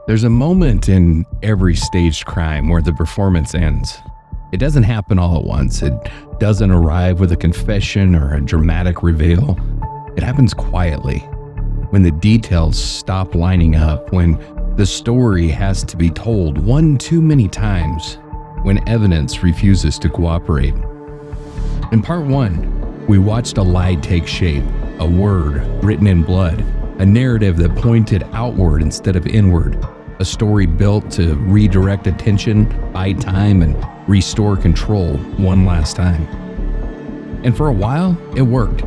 There's a moment in every staged crime where the performance ends. It doesn't happen all at once. It doesn't arrive with a confession or a dramatic reveal. It happens quietly, when the details stop lining up, when the story has to be told one too many times, when evidence refuses to cooperate. In part 1, we watched a lie take shape, a word written in blood, a narrative that pointed outward instead of inward, a story built to redirect attention, buy time, and restore control one last time. And for a while, it worked.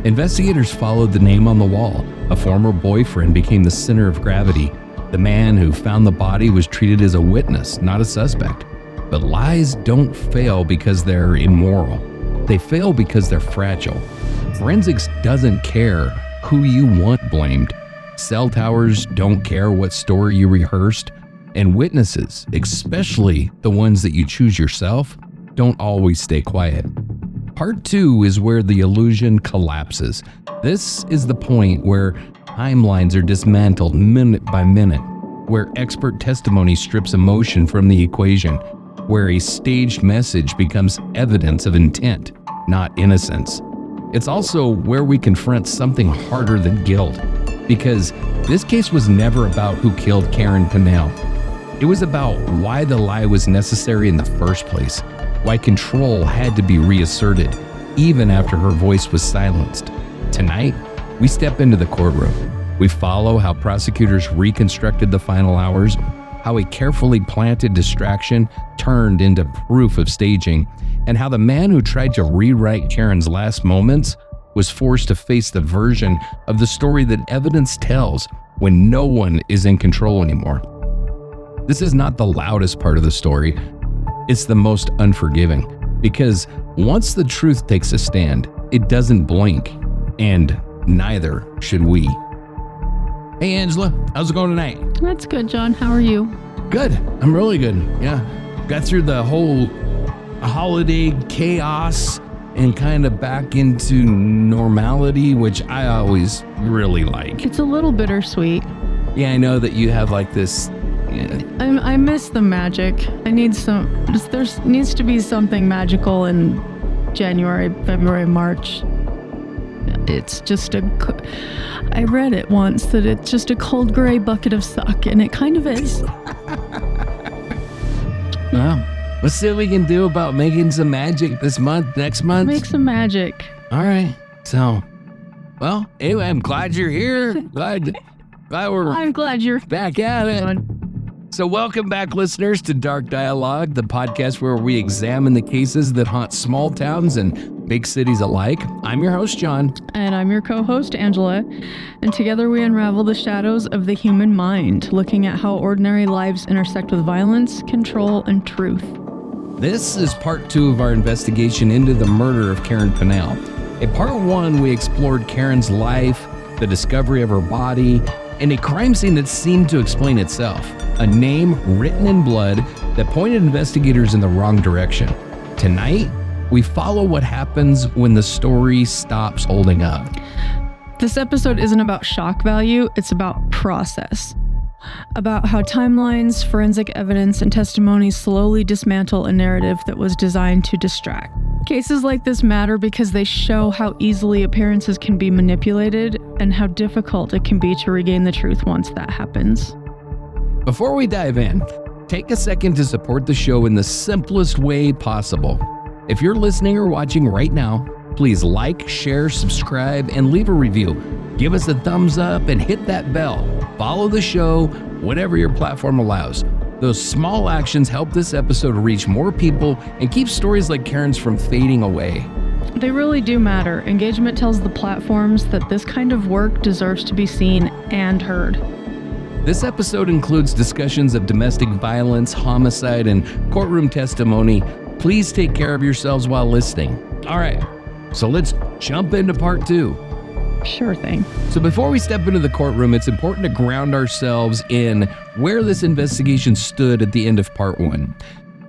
Investigators followed the name on the wall. A former boyfriend became the center of gravity. The man who found the body was treated as a witness, not a suspect. But lies don't fail because they're immoral. They fail because they're fragile. Forensics doesn't care who you want blamed. Cell towers don't care what story you rehearsed, and witnesses, especially the ones that you choose yourself, don't always stay quiet. Part 2 is where the illusion collapses. This is the point where timelines are dismantled minute by minute, where expert testimony strips emotion from the equation, where a staged message becomes evidence of intent, not innocence. It's also where we confront something harder than guilt, because this case was never about who killed Karen Pannell. It was about why the lie was necessary in the first place, why control had to be reasserted, even after her voice was silenced. Tonight, we step into the courtroom. We follow how prosecutors reconstructed the final hours, how a carefully planted distraction turned into proof of staging, and how the man who tried to rewrite Karen's last moments was forced to face the version of the story that evidence tells when no one is in control anymore. This is not the loudest part of the story. It's the most unforgiving, because once the truth takes a stand, it doesn't blink, and neither should we. Hey Angela, how's it going tonight? That's good, John. How are you? Good. I'm really good. Yeah. Got through the whole holiday chaos and kind of back into normality, which I always really like. It's a little bittersweet. Yeah, I know that you have like this. Yeah. I miss the magic. There needs to be something magical in January, February, March. It's just I read it once that it's just a cold gray bucket of suck, and it kind of is. Well, let's see what we can do about making some magic this month, next month. Make some magic. All right. So, well, anyway, I'm glad you're here. I'm glad you're back at it. So welcome back, listeners, to Dark Dialogue, the podcast where we examine the cases that haunt small towns and big cities alike. I'm your host, John. And I'm your co-host, Angela. And together we unravel the shadows of the human mind, looking at how ordinary lives intersect with violence, control, and truth. This is part 2 of our investigation into the murder of Karen Pannell. In part 1, we explored Karen's life, the discovery of her body, and a crime scene that seemed to explain itself. A name written in blood that pointed investigators in the wrong direction. Tonight, we follow what happens when the story stops holding up. This episode isn't about shock value, it's about process. About how timelines, forensic evidence, and testimonies slowly dismantle a narrative that was designed to distract. Cases like this matter because they show how easily appearances can be manipulated and how difficult it can be to regain the truth once that happens. Before we dive in, take a second to support the show in the simplest way possible. If you're listening or watching right now, please like, share, subscribe, and leave a review. Give us a thumbs up and hit that bell. Follow the show, whatever your platform allows. Those small actions help this episode reach more people and keep stories like Karen's from fading away. They really do matter. Engagement tells the platforms that this kind of work deserves to be seen and heard. This episode includes discussions of domestic violence, homicide, and courtroom testimony. Please take care of yourselves while listening. All right, so let's jump into part 2. Sure thing. So before we step into the courtroom, it's important to ground ourselves in where this investigation stood at the end of part 1.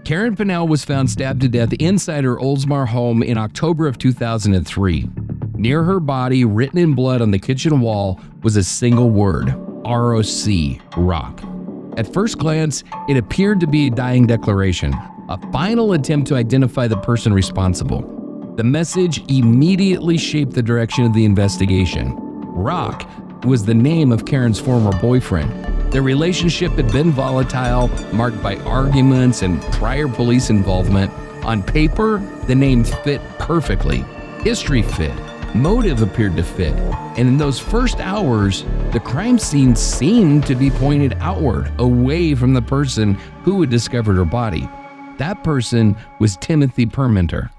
Karen Pannell was found stabbed to death inside her Oldsmar home in October of 2003. Near her body, written in blood on the kitchen wall, was a single word: ROC, rock. At first glance, it appeared to be a dying declaration, a final attempt to identify the person responsible. The message immediately shaped the direction of the investigation. Rock was the name of Karen's former boyfriend. Their relationship had been volatile, marked by arguments and prior police involvement. On paper, the name fit perfectly. History fit. Motive appeared to fit. And in those first hours, the crime scene seemed to be pointed outward, away from the person who had discovered her body. That person was Timothy Permenter.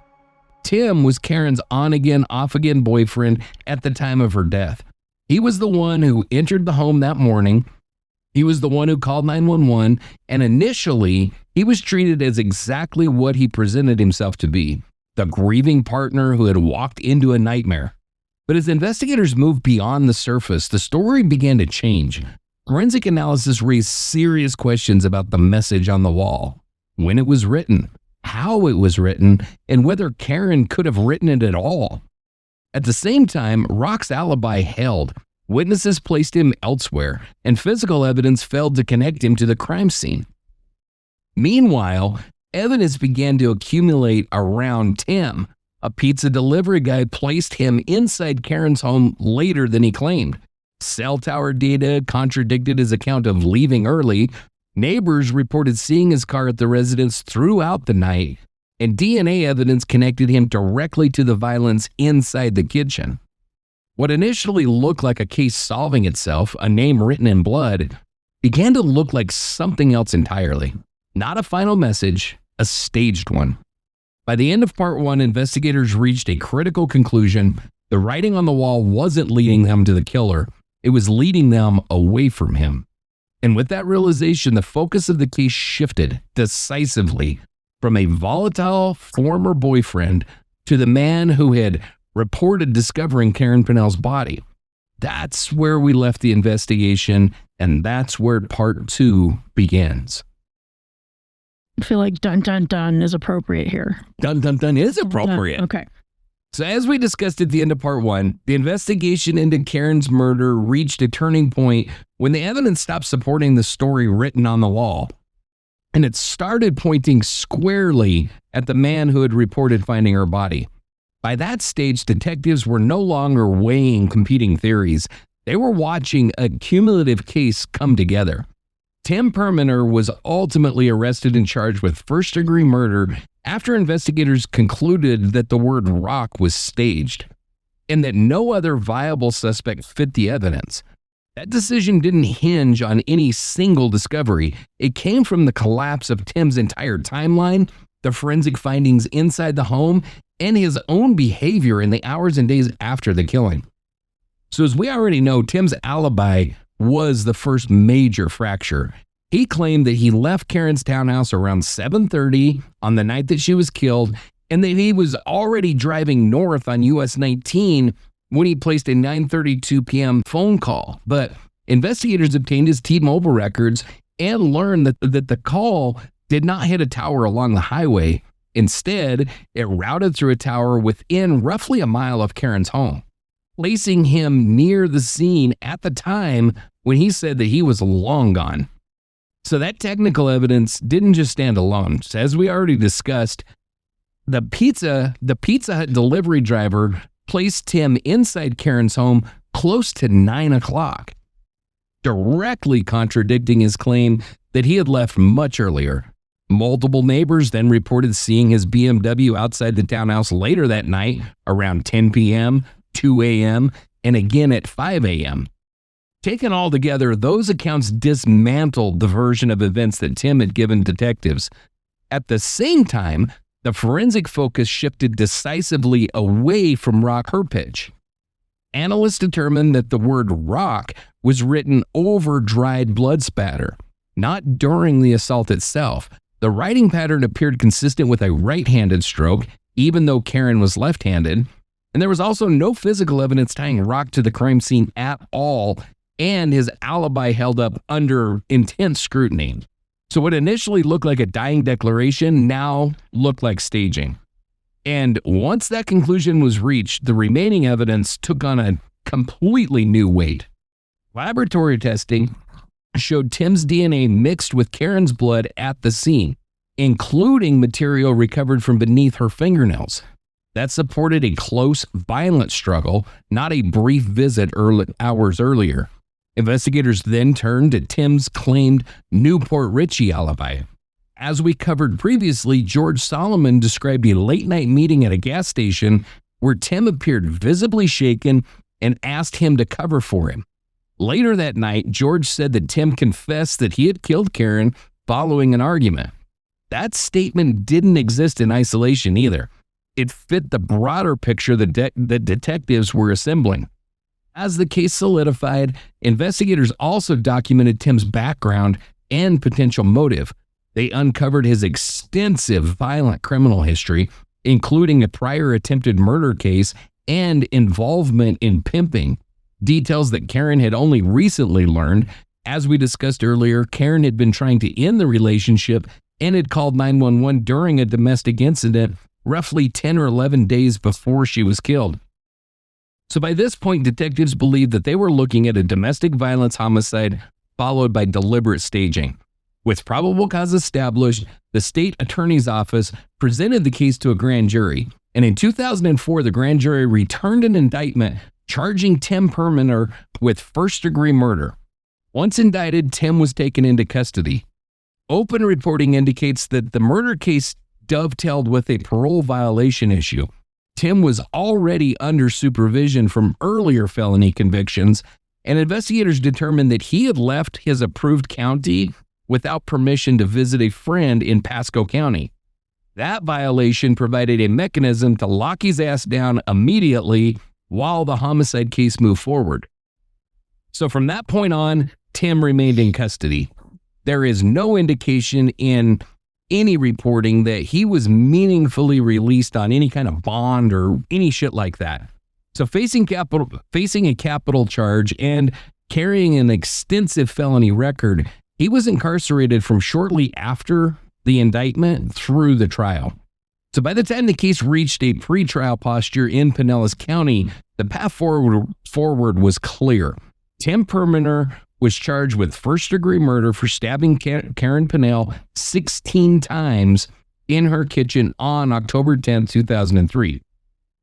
Tim was Karen's on-again, off-again boyfriend at the time of her death. He was the one who entered the home that morning. He was the one who called 911, and initially, he was treated as exactly what he presented himself to be, the grieving partner who had walked into a nightmare. But as investigators moved beyond the surface, the story began to change. Forensic analysis raised serious questions about the message on the wall, when it was written, how it was written, and whether Karen could have written it at all. At the same time, Rock's alibi held. Witnesses placed him elsewhere, and physical evidence failed to connect him to the crime scene. Meanwhile, evidence began to accumulate around Tim. A pizza delivery guy placed him inside Karen's home later than he claimed. Cell tower data contradicted his account of leaving early. Neighbors reported seeing his car at the residence throughout the night, and DNA evidence connected him directly to the violence inside the kitchen. What initially looked like a case solving itself, a name written in blood, began to look like something else entirely. Not a final message, a staged one. By the end of part one, investigators reached a critical conclusion. The writing on the wall wasn't leading them to the killer. It was leading them away from him. And with that realization, the focus of the case shifted decisively from a volatile former boyfriend to the man who had reported discovering Karen Pannell's body. That's where we left the investigation, and that's where part two begins. I feel like dun dun dun is appropriate here. Dun dun dun is appropriate. Dun. Okay. So as we discussed at the end of part one, the investigation into Karen's murder reached a turning point when the evidence stopped supporting the story written on the wall. And it started pointing squarely at the man who had reported finding her body. By that stage, detectives were no longer weighing competing theories. They were watching a cumulative case come together. Tim Permenter was ultimately arrested and charged with first-degree murder after investigators concluded that the word rock was staged and that no other viable suspect fit the evidence. That decision didn't hinge on any single discovery. It came from the collapse of Tim's entire timeline, the forensic findings inside the home, and his own behavior in the hours and days after the killing. So as we already know, Tim's alibi was the first major fracture. He claimed that he left Karen's townhouse around 7:30 on the night that she was killed, and that he was already driving north on US 19 when he placed a 9:32 p.m. phone call. But investigators obtained his T-Mobile records and learned that the call did not hit a tower along the highway. Instead, it routed through a tower within roughly a mile of Karen's home, placing him near the scene at the time when he said that he was long gone. So that technical evidence didn't just stand alone. So as we already discussed, the Pizza Hut delivery driver placed Tim inside Karen's home close to 9 o'clock, directly contradicting his claim that he had left much earlier. Multiple neighbors then reported seeing his BMW outside the townhouse later that night around 10 p.m., 2 a.m., and again at 5 a.m. Taken all together, those accounts dismantled the version of events that Tim had given detectives. At the same time, the forensic focus shifted decisively away from Rock Herpich. Analysts determined that the word rock was written over dried blood spatter, not during the assault itself. The writing pattern appeared consistent with a right-handed stroke, even though Karen was left-handed, and there was also no physical evidence tying Rock to the crime scene at all, and his alibi held up under intense scrutiny. So what initially looked like a dying declaration now looked like staging. And once that conclusion was reached, the remaining evidence took on a completely new weight. Laboratory testing showed Tim's DNA mixed with Karen's blood at the scene, including material recovered from beneath her fingernails. That supported a close, violent struggle, not a brief visit hours earlier. Investigators then turned to Tim's claimed Newport Richie alibi. As we covered previously, George Solomon described a late-night meeting at a gas station where Tim appeared visibly shaken and asked him to cover for him. Later that night, George said that Tim confessed that he had killed Karen following an argument. That statement didn't exist in isolation either. It fit the broader picture that detectives were assembling. As the case solidified, investigators also documented Tim's background and potential motive. They uncovered his extensive violent criminal history, including a prior attempted murder case and involvement in pimping, details that Karen had only recently learned. As we discussed earlier, Karen had been trying to end the relationship and had called 911 during a domestic incident roughly 10 or 11 days before she was killed. So by this point, detectives believed that they were looking at a domestic violence homicide followed by deliberate staging. With probable cause established, the state attorney's office presented the case to a grand jury, and in 2004, the grand jury returned an indictment charging Tim Pannell with first-degree murder. Once indicted, Tim was taken into custody. Open reporting indicates that the murder case dovetailed with a parole violation issue. Tim was already under supervision from earlier felony convictions, and investigators determined that he had left his approved county without permission to visit a friend in Pasco County. That violation provided a mechanism to lock his ass down immediately while the homicide case moved forward. So from that point on, Tim remained in custody. There is no indication in any reporting that he was meaningfully released on any kind of bond or any shit like that. So facing a capital charge and carrying an extensive felony record, he was incarcerated from shortly after the indictment through the trial. So by the time the case reached a pretrial posture in Pinellas County, the path forward was clear. Tim Pannell was charged with first-degree murder for stabbing Karen Pannell 16 times in her kitchen on October 10, 2003.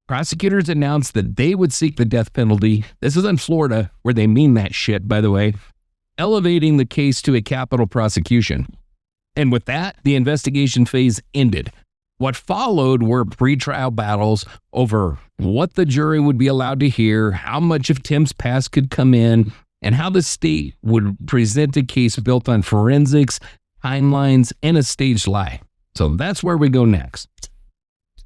Prosecutors announced that they would seek the death penalty. This is in Florida, where they mean that shit, by the way, elevating the case to a capital prosecution. And with that, the investigation phase ended. What followed were pretrial battles over what the jury would be allowed to hear, how much of Tim's past could come in, and how the state would present a case built on forensics, timelines, and a staged lie. So that's where we go next.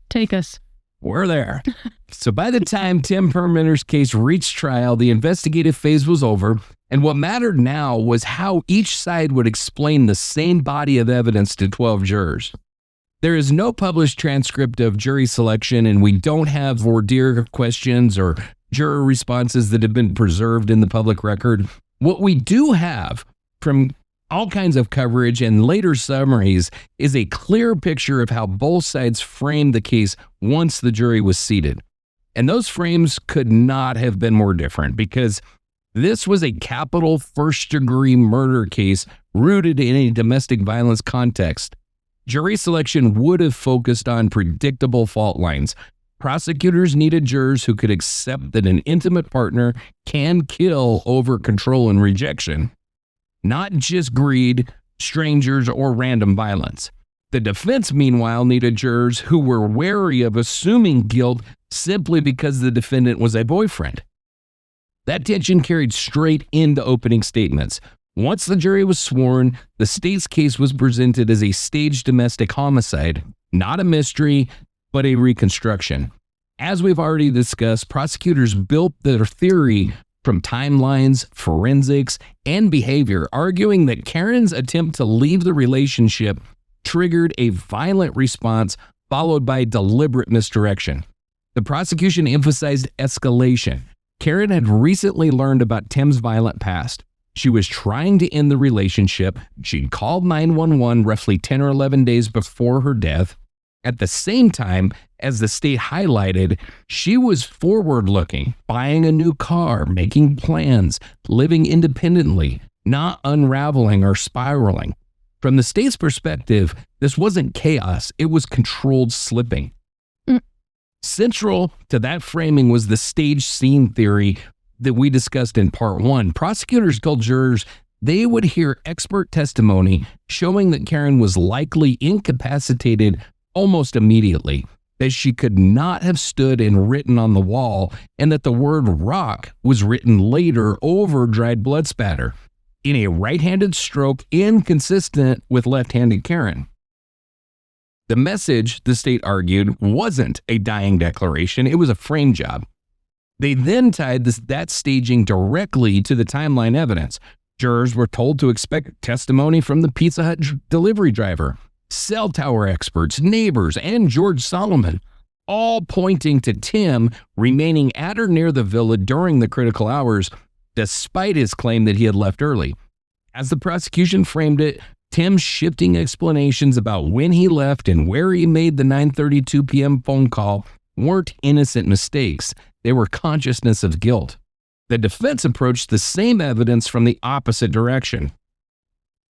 Take us. We're there. So by the time Tim Pannell's case reached trial, the investigative phase was over, and what mattered now was how each side would explain the same body of evidence to 12 jurors. There is no published transcript of jury selection, and we don't have voir dire questions or juror responses that have been preserved in the public record. What we do have from all kinds of coverage and later summaries is a clear picture of how both sides framed the case once the jury was seated. And those frames could not have been more different, because this was a capital first-degree murder case rooted in a domestic violence context. Jury selection would have focused on predictable fault lines. Prosecutors needed jurors who could accept that an intimate partner can kill over control and rejection, not just greed, strangers, or random violence. The defense, meanwhile, needed jurors who were wary of assuming guilt simply because the defendant was a boyfriend. That tension carried straight into opening statements. Once the jury was sworn, the state's case was presented as a staged domestic homicide, not a mystery, but a reconstruction. As we've already discussed, prosecutors built their theory from timelines, forensics, and behavior, arguing that Karen's attempt to leave the relationship triggered a violent response followed by deliberate misdirection. The prosecution emphasized escalation. Karen had recently learned about Tim's violent past. She was trying to end the relationship. She'd called 911 roughly 10 or 11 days before her death. At the same time, as the state highlighted, she was forward-looking, buying a new car, making plans, living independently. not unraveling or spiraling. From the state's perspective, this wasn't chaos, it was controlled slipping. Central to that framing was the stage scene theory that we discussed in part 1. Prosecutors told jurors they would hear expert testimony showing that Karen was likely incapacitated almost immediately, that she could not have stood and written on the wall, and that the word rock was written later over dried blood spatter in a right-handed stroke inconsistent with left-handed Karen. The message, the state argued, wasn't a dying declaration, it was a frame job. They then tied that staging directly to the timeline evidence. Jurors were told to expect testimony from the Pizza Hut delivery driver, cell tower experts, neighbors, and George Solomon, all pointing to Tim remaining at or near the villa during the critical hours, despite his claim that he had left early. As the prosecution framed it, Tim's shifting explanations about when he left and where he made the 9:32 p.m. phone call weren't innocent mistakes. They were consciousness of guilt. The defense approached the same evidence from the opposite direction.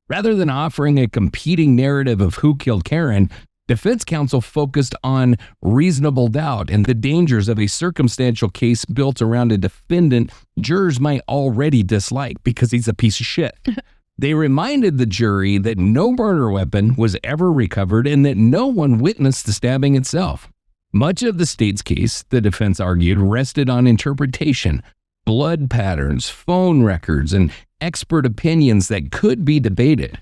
Rather than offering a competing narrative of who killed Karen, defense counsel focused on reasonable doubt and the dangers of a circumstantial case built around a defendant jurors might already dislike because he's a piece of shit. They reminded the jury that no murder weapon was ever recovered and that no one witnessed the stabbing itself. Much of the state's case, the defense argued, rested on interpretation, blood patterns, phone records, and expert opinions that could be debated.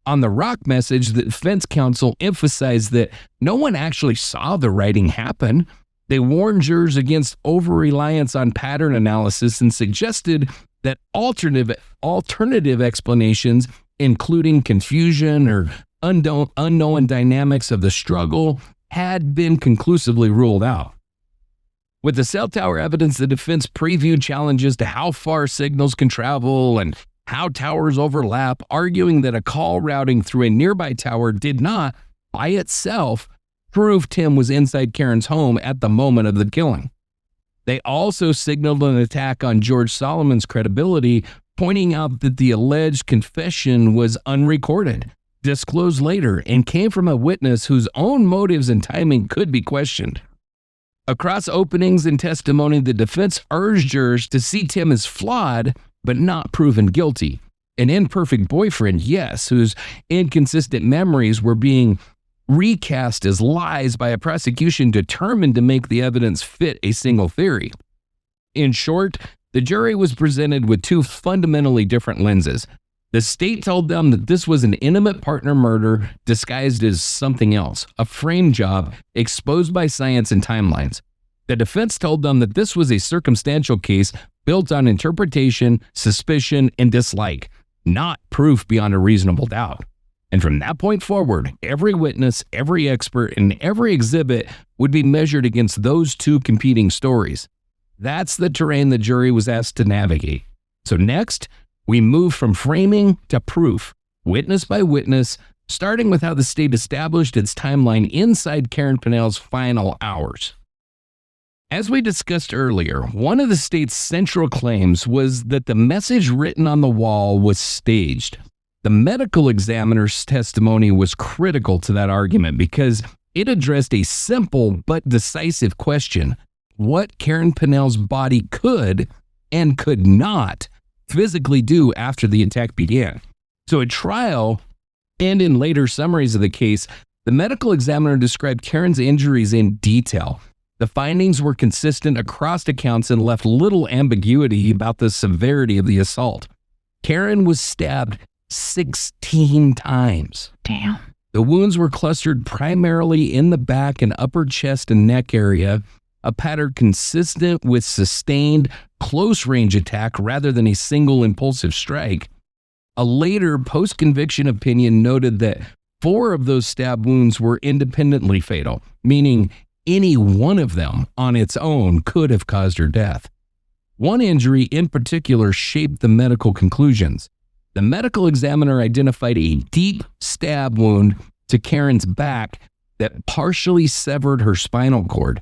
On the rock message, the defense counsel emphasized that no one actually saw the writing happen. They warned jurors against over-reliance on pattern analysis and suggested that alternative explanations, including confusion or unknown dynamics of the struggle, had been conclusively ruled out. With the cell tower evidence, the defense previewed challenges to how far signals can travel and how towers overlap, arguing that a call routing through a nearby tower did not, by itself, prove Tim was inside Karen's home at the moment of the killing. They also signaled an attack on George Solomon's credibility, pointing out that the alleged confession was unrecorded, disclosed later, and came from a witness whose own motives and timing could be questioned. Across openings and testimony, the defense urged jurors to see Tim as flawed, but not proven guilty. An imperfect boyfriend, yes, whose inconsistent memories were being recast as lies by a prosecution determined to make the evidence fit a single theory. In short, the jury was presented with two fundamentally different lenses. The state told them that this was an intimate partner murder disguised as something else, a frame job exposed by science and timelines. The defense told them that this was a circumstantial case built on interpretation, suspicion, and dislike, not proof beyond a reasonable doubt. And from that point forward, every witness, every expert, and every exhibit would be measured against those two competing stories. That's the terrain the jury was asked to navigate. So next, we move from framing to proof, witness by witness, starting with how the state established its timeline inside Karen Pannell's final hours. As we discussed earlier, one of the state's central claims was that the message written on the wall was staged. The medical examiner's testimony was critical to that argument because it addressed a simple but decisive question: what Karen Pannell's body could and could not physically do after the attack began. So at trial and in later summaries of the case, the medical examiner described Karen's injuries in detail. The findings were consistent across accounts and left little ambiguity about the severity of the assault. Karen was stabbed 16 times. Damn. The wounds were clustered primarily in the back and upper chest and neck area, a pattern consistent with sustained, close-range attack rather than a single impulsive strike. A later post-conviction opinion noted that 4 of those stab wounds were independently fatal, meaning any one of them on its own could have caused her death. One injury in particular shaped the medical conclusions. The medical examiner identified a deep stab wound to Karen's back that partially severed her spinal cord.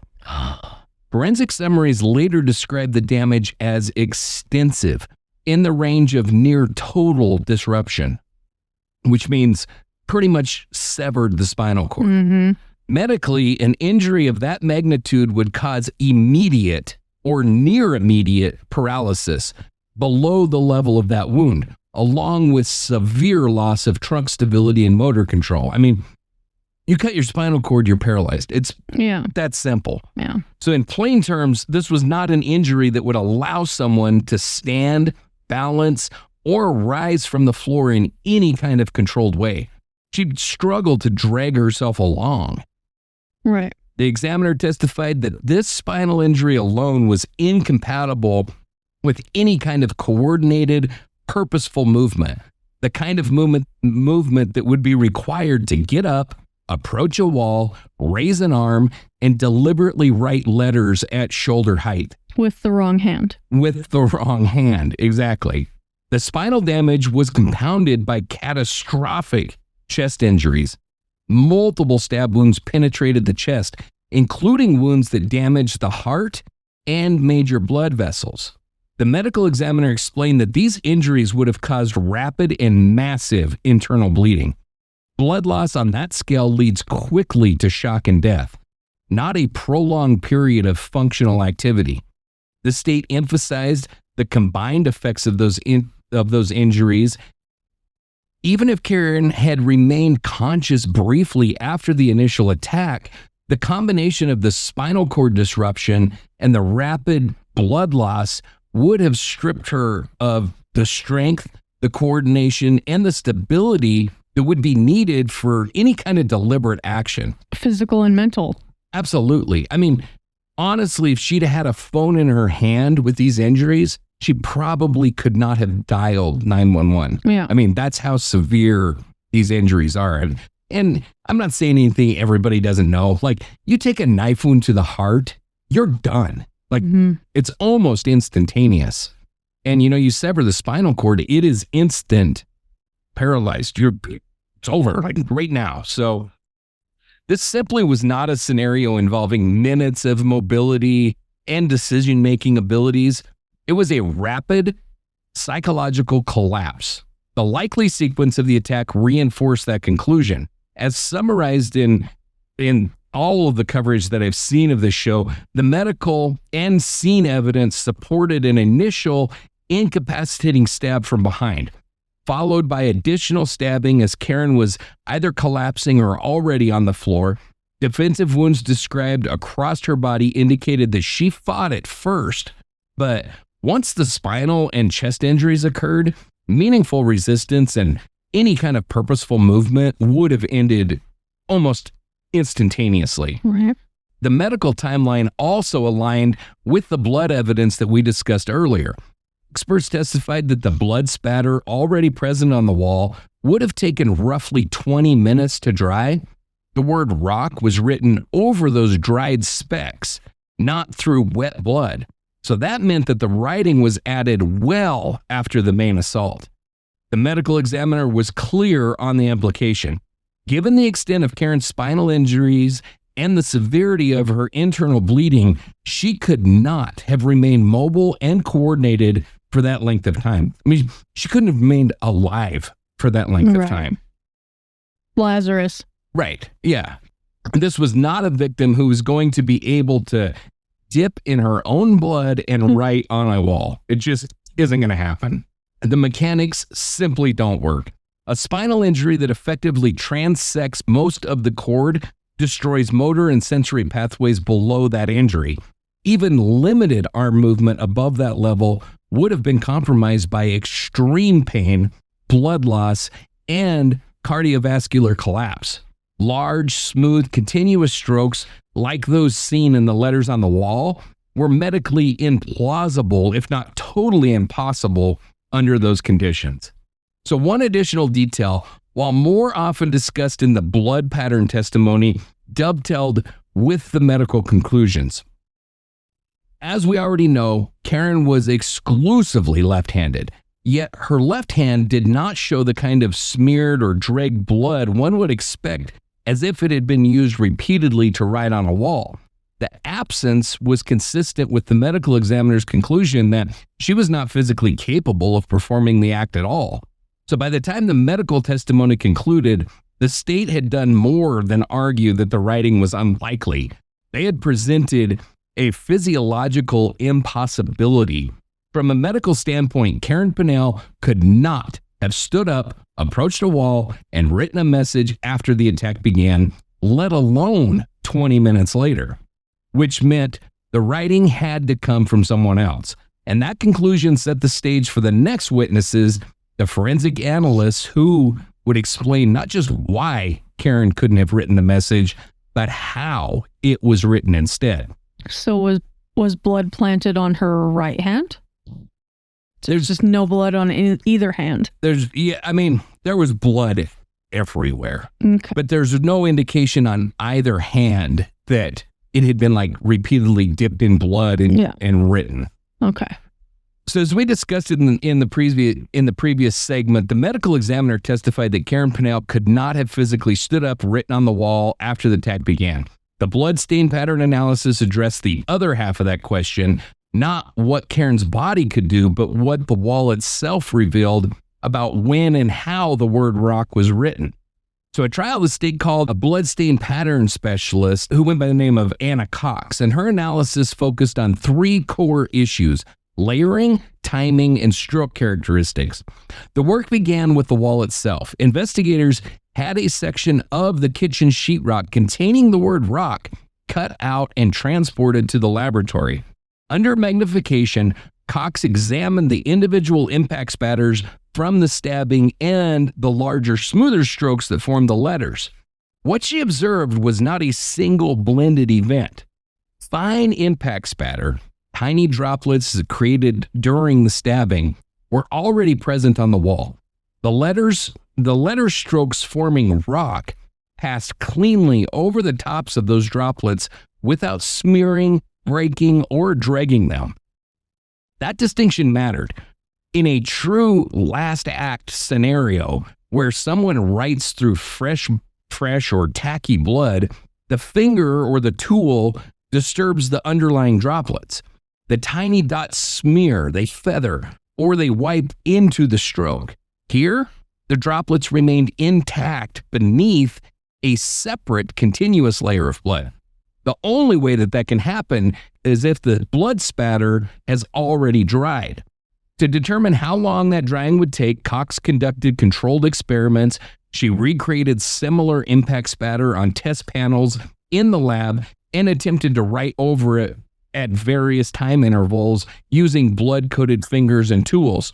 Forensic summaries later described the damage as extensive, in the range of near total disruption, which means pretty much severed the spinal cord. Mm-hmm. Medically, an injury of that magnitude would cause immediate or near immediate paralysis below the level of that wound, along with severe loss of trunk stability and motor control. I mean, you cut your spinal cord, you're paralyzed. It's that simple. Yeah. So in plain terms, this was not an injury that would allow someone to stand, balance, or rise from the floor in any kind of controlled way. She'd struggle to drag herself along. Right. The examiner testified that this spinal injury alone was incompatible with any kind of coordinated, purposeful movement, the kind of movement that would be required to get up, approach a wall, raise an arm, and deliberately write letters at shoulder height. With the wrong hand. With the wrong hand, exactly. The spinal damage was compounded by catastrophic chest injuries. Multiple stab wounds penetrated the chest, including wounds that damaged the heart and major blood vessels. The medical examiner explained that these injuries would have caused rapid and massive internal bleeding. Blood loss on that scale leads quickly to shock and death, not a prolonged period of functional activity. The state emphasized the combined effects of those injuries. Even if Karen had remained conscious briefly after the initial attack, the combination of the spinal cord disruption and the rapid blood loss would have stripped her of the strength, the coordination, and the stability that would be needed for any kind of deliberate action. Physical and mental. Absolutely. I mean, honestly, if she'd had a phone in her hand with these injuries, she probably could not have dialed 911. Yeah. I mean, that's how severe these injuries are. And I'm not saying anything everybody doesn't know. Like, you take a knife wound to the heart, you're done. Like, It's almost instantaneous. And, you sever the spinal cord, it is instant paralyzed. It's over, like right now. So this simply was not a scenario involving minutes of mobility and decision-making abilities. It was a rapid psychological collapse. The likely sequence of the attack reinforced that conclusion. As summarized in all of the coverage that I've seen of this show, the medical and scene evidence supported an initial incapacitating stab from behind, followed by additional stabbing as Karen was either collapsing or already on the floor. Defensive wounds described across her body indicated that she fought at first, but once the spinal and chest injuries occurred, meaningful resistance and any kind of purposeful movement would have ended almost instantaneously. Right. The medical timeline also aligned with the blood evidence that we discussed earlier. Experts testified that the blood spatter already present on the wall would have taken roughly 20 minutes to dry. The word rock was written over those dried specks, not through wet blood. So that meant that the writing was added well after the main assault. The medical examiner was clear on the implication. Given the extent of Karen's spinal injuries and the severity of her internal bleeding, she could not have remained mobile and coordinated for that length of time. I mean, she couldn't have remained alive for that length of time. Lazarus. Right, yeah. This was not a victim who was going to be able to dip in her own blood and write on a wall. It just isn't going to happen. The mechanics simply don't work. A spinal injury that effectively transects most of the cord destroys motor and sensory pathways below that injury. Even limited arm movement above that level would have been compromised by extreme pain, blood loss, and cardiovascular collapse. Large, smooth, continuous strokes like those seen in the letters on the wall were medically implausible, if not totally impossible, under those conditions. So one additional detail, while more often discussed in the blood pattern testimony, dovetailed with the medical conclusions. As we already know, Karen was exclusively left-handed, yet her left hand did not show the kind of smeared or dragged blood one would expect, as if it had been used repeatedly to write on a wall. The absence was consistent with the medical examiner's conclusion that she was not physically capable of performing the act at all. So by the time the medical testimony concluded, the state had done more than argue that the writing was unlikely. They had presented a physiological impossibility. From a medical standpoint, Karen Pannell could not have stood up, approached a wall, and written a message after the attack began, let alone 20 minutes later, which meant the writing had to come from someone else. And that conclusion set the stage for the next witnesses, the forensic analysts, who would explain not just why Karen couldn't have written the message, but how it was written instead. So was blood planted on her right hand? There's just no blood on either hand. There was blood everywhere. Okay. But there's no indication on either hand that it had been like repeatedly dipped in blood and written. Okay. So as we discussed in the previous segment, the medical examiner testified that Karen Pannell could not have physically stood up, written on the wall after the attack began. The bloodstain pattern analysis addressed the other half of that question, not what Karen's body could do, but what the wall itself revealed about when and how the word rock was written. So at trial, the state called a bloodstain pattern specialist who went by the name of Anna Cox, and her analysis focused on 3 core issues: layering, timing, and stroke characteristics. The work began with the wall itself. Investigators had a section of the kitchen sheetrock containing the word rock cut out and transported to the laboratory. Under magnification, Cox examined the individual impact spatters from the stabbing and the larger, smoother strokes that formed the letters. What she observed was not a single blended event. Fine impact spatter, tiny droplets created during the stabbing, were already present on the wall. The letter strokes forming rock passed cleanly over the tops of those droplets without smearing, breaking, or dragging them. That distinction mattered. In a true last act scenario where someone writes through fresh or tacky blood, the finger or the tool disturbs the underlying droplets. The tiny dots smear, they feather, or they wipe into the stroke. Here, the droplets remained intact beneath a separate continuous layer of blood. The only way that can happen is if the blood spatter has already dried. To determine how long that drying would take, Cox conducted controlled experiments. She recreated similar impact spatter on test panels in the lab and attempted to write over it at various time intervals using blood-coated fingers and tools.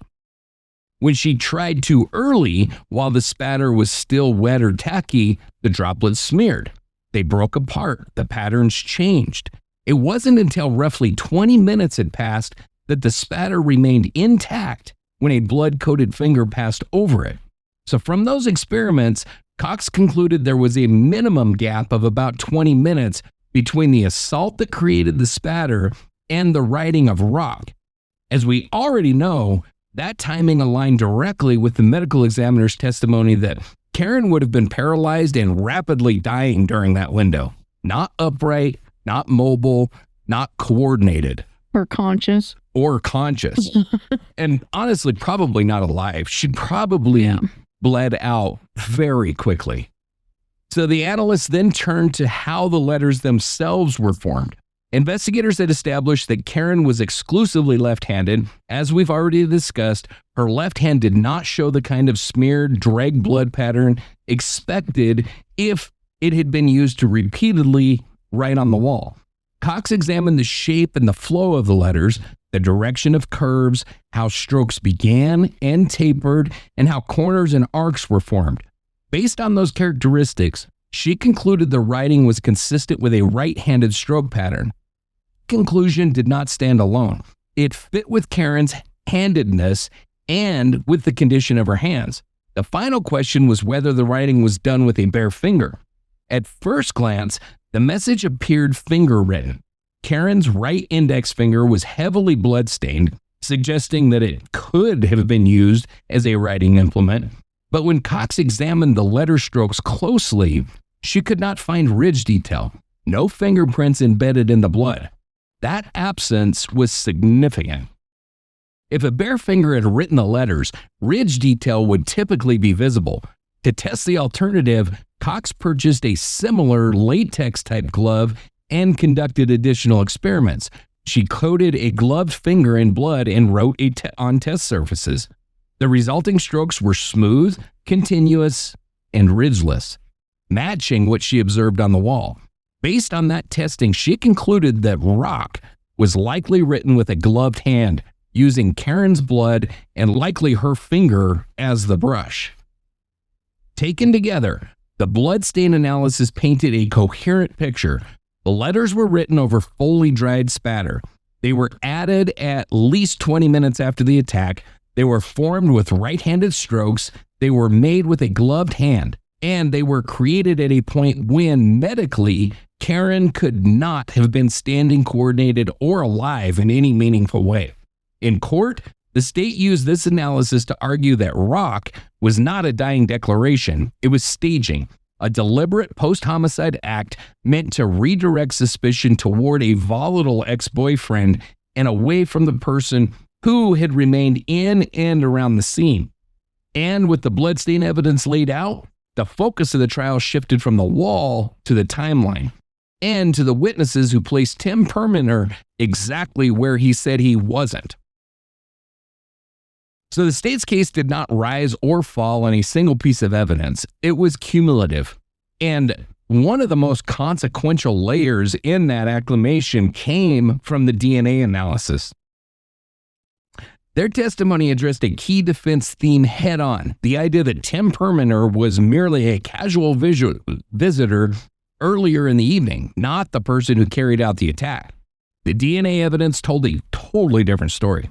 When she tried too early, while the spatter was still wet or tacky, the droplets smeared. They broke apart. The patterns changed. It wasn't until roughly 20 minutes had passed that the spatter remained intact when a blood-coated finger passed over it. So from those experiments, Cox concluded there was a minimum gap of about 20 minutes between the assault that created the spatter and the writing of rock. As we already know, that timing aligned directly with the medical examiner's testimony that Karen would have been paralyzed and rapidly dying during that window. Not upright, not mobile, not coordinated. Or conscious. And honestly, probably not alive. She'd probably bled out very quickly. So the analysts then turned to how the letters themselves were formed. Investigators had established that Karen was exclusively left-handed. As we've already discussed, her left hand did not show the kind of smeared, dragged blood pattern expected if it had been used to repeatedly write on the wall. Cox examined the shape and the flow of the letters, the direction of curves, how strokes began and tapered, and how corners and arcs were formed. Based on those characteristics, she concluded the writing was consistent with a right-handed stroke pattern. Conclusion did not stand alone. It fit with Karen's handedness and with the condition of her hands. The final question was whether the writing was done with a bare finger. At first glance, the message appeared finger-written. Karen's right index finger was heavily bloodstained, suggesting that it could have been used as a writing implement. But when Cox examined the letter strokes closely, she could not find ridge detail. no fingerprints embedded in the blood. That absence was significant. If a bare finger had written the letters, ridge detail would typically be visible. To test the alternative, Cox purchased a similar latex-type glove and conducted additional experiments. She coated a gloved finger in blood and wrote on test surfaces. The resulting strokes were smooth, continuous, and ridgeless, matching what she observed on the wall. Based on that testing, she concluded that Rock was likely written with a gloved hand, using Karen's blood and likely her finger as the brush. Taken together, the bloodstain analysis painted a coherent picture. The letters were written over fully dried spatter. They were added at least 20 minutes after the attack. They were formed with right-handed strokes. They were made with a gloved hand. And they were created at a point when, medically, Karen could not have been standing, coordinated, or alive in any meaningful way. In court, the state used this analysis to argue that Rock was not a dying declaration. It was staging, a deliberate post-homicide act meant to redirect suspicion toward a volatile ex-boyfriend and away from the person who had remained in and around the scene. And with the bloodstain evidence laid out, the focus of the trial shifted from the wall to the timeline and to the witnesses who placed Tim Perminer exactly where he said he wasn't. So the state's case did not rise or fall on a single piece of evidence. It was cumulative. And one of the most consequential layers in that acclamation came from the DNA analysis. Their testimony addressed a key defense theme head-on, the idea that Tim Perminer was merely a casual visitor earlier in the evening, not the person who carried out the attack. The DNA evidence told a totally different story.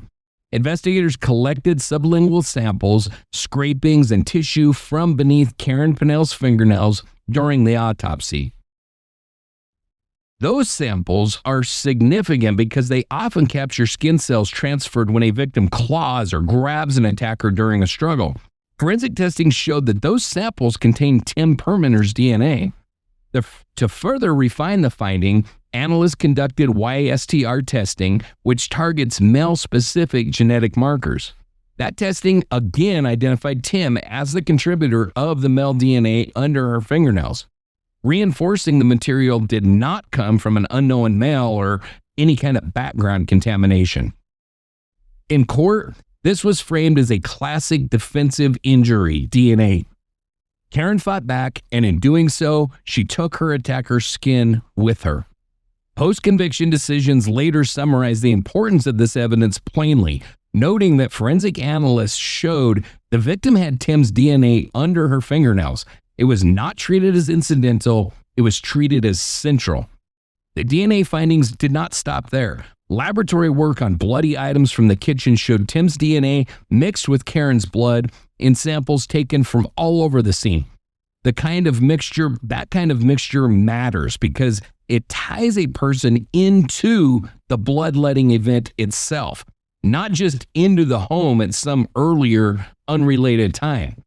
Investigators collected sublingual samples, scrapings, and tissue from beneath Karen Pannell's fingernails during the autopsy. Those samples are significant because they often capture skin cells transferred when a victim claws or grabs an attacker during a struggle. Forensic testing showed that those samples contained Tim Perminer's DNA. To further refine the finding, analysts conducted YSTR testing, which targets male-specific genetic markers. That testing again identified Tim as the contributor of the male DNA under her fingernails, reinforcing the material did not come from an unknown male or any kind of background contamination. In court, this was framed as a classic defensive injury DNA. Karen fought back, and in doing so, she took her attacker's skin with her. Post-conviction decisions later summarized the importance of this evidence plainly, noting that forensic analysts showed the victim had Tim's DNA under her fingernails. It was not treated as incidental, it was treated as central. The DNA findings did not stop there. Laboratory work on bloody items from the kitchen showed Tim's DNA mixed with Karen's blood in samples taken from all over the scene. That kind of mixture matters because it ties a person into the bloodletting event itself, not just into the home at some earlier unrelated time.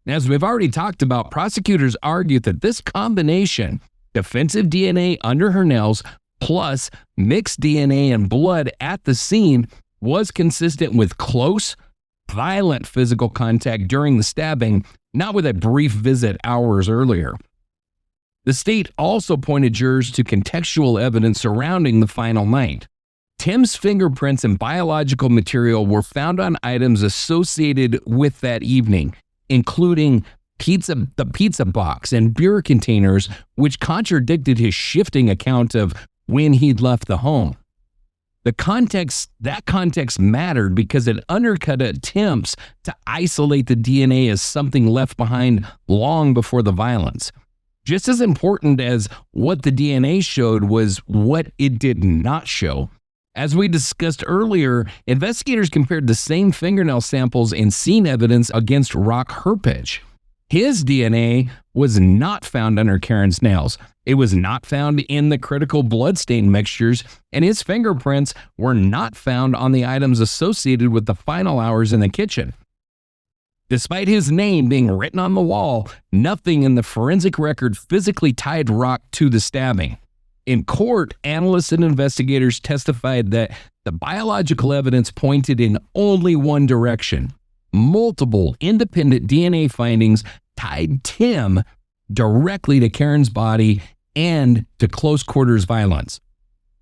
As we've already talked about, prosecutors argued that this combination, defensive DNA under her nails plus mixed DNA and blood at the scene, was consistent with close, violent physical contact during the stabbing, not with a brief visit hours earlier. The state also pointed jurors to contextual evidence surrounding the final night. Tim's fingerprints and biological material were found on items associated with that evening, including the pizza box and beer containers, which contradicted his shifting account of when he'd left the home. That context mattered because it undercut attempts to isolate the DNA as something left behind long before the violence. Just as important as what the DNA showed was what it did not show. As we discussed earlier, investigators compared the same fingernail samples and scene evidence against Rock Herpich. His DNA was not found under Karen's nails. It was not found in the critical bloodstain mixtures, and his fingerprints were not found on the items associated with the final hours in the kitchen. Despite his name being written on the wall, nothing in the forensic record physically tied Rock to the stabbing. In court, analysts and investigators testified that the biological evidence pointed in only one direction. Multiple independent DNA findings tied Tim directly to Karen's body and to close quarters violence.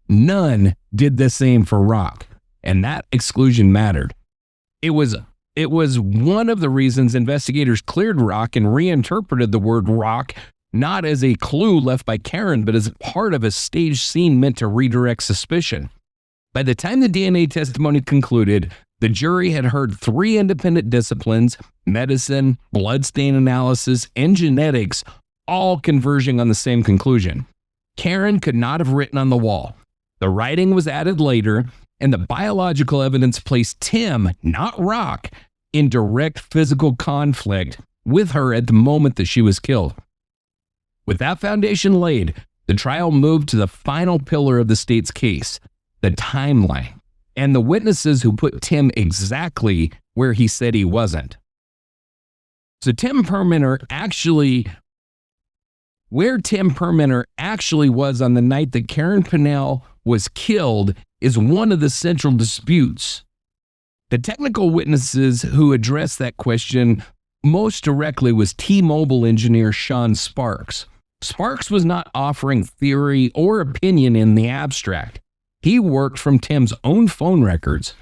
None did the same for Rock, and that exclusion mattered. It was one of the reasons investigators cleared Rock and reinterpreted the word rock not as a clue left by Karen, but as part of a staged scene meant to redirect suspicion. By the time the DNA testimony concluded, the jury had heard 3 independent disciplines, medicine, bloodstain analysis, and genetics, all converging on the same conclusion. Karen could not have written on the wall. The writing was added later, and the biological evidence placed Tim, not Rock, in direct physical conflict with her at the moment that she was killed. With that foundation laid, the trial moved to the final pillar of the state's case, the timeline, and the witnesses who put Tim exactly where he said he wasn't. So where Tim Permenter actually was on the night that Karen Pannell was killed is one of the central disputes. The technical witnesses who addressed that question most directly was T-Mobile engineer Sean Sparks. Sparks was not offering theory or opinion in the abstract. He worked from Tim's own phone records.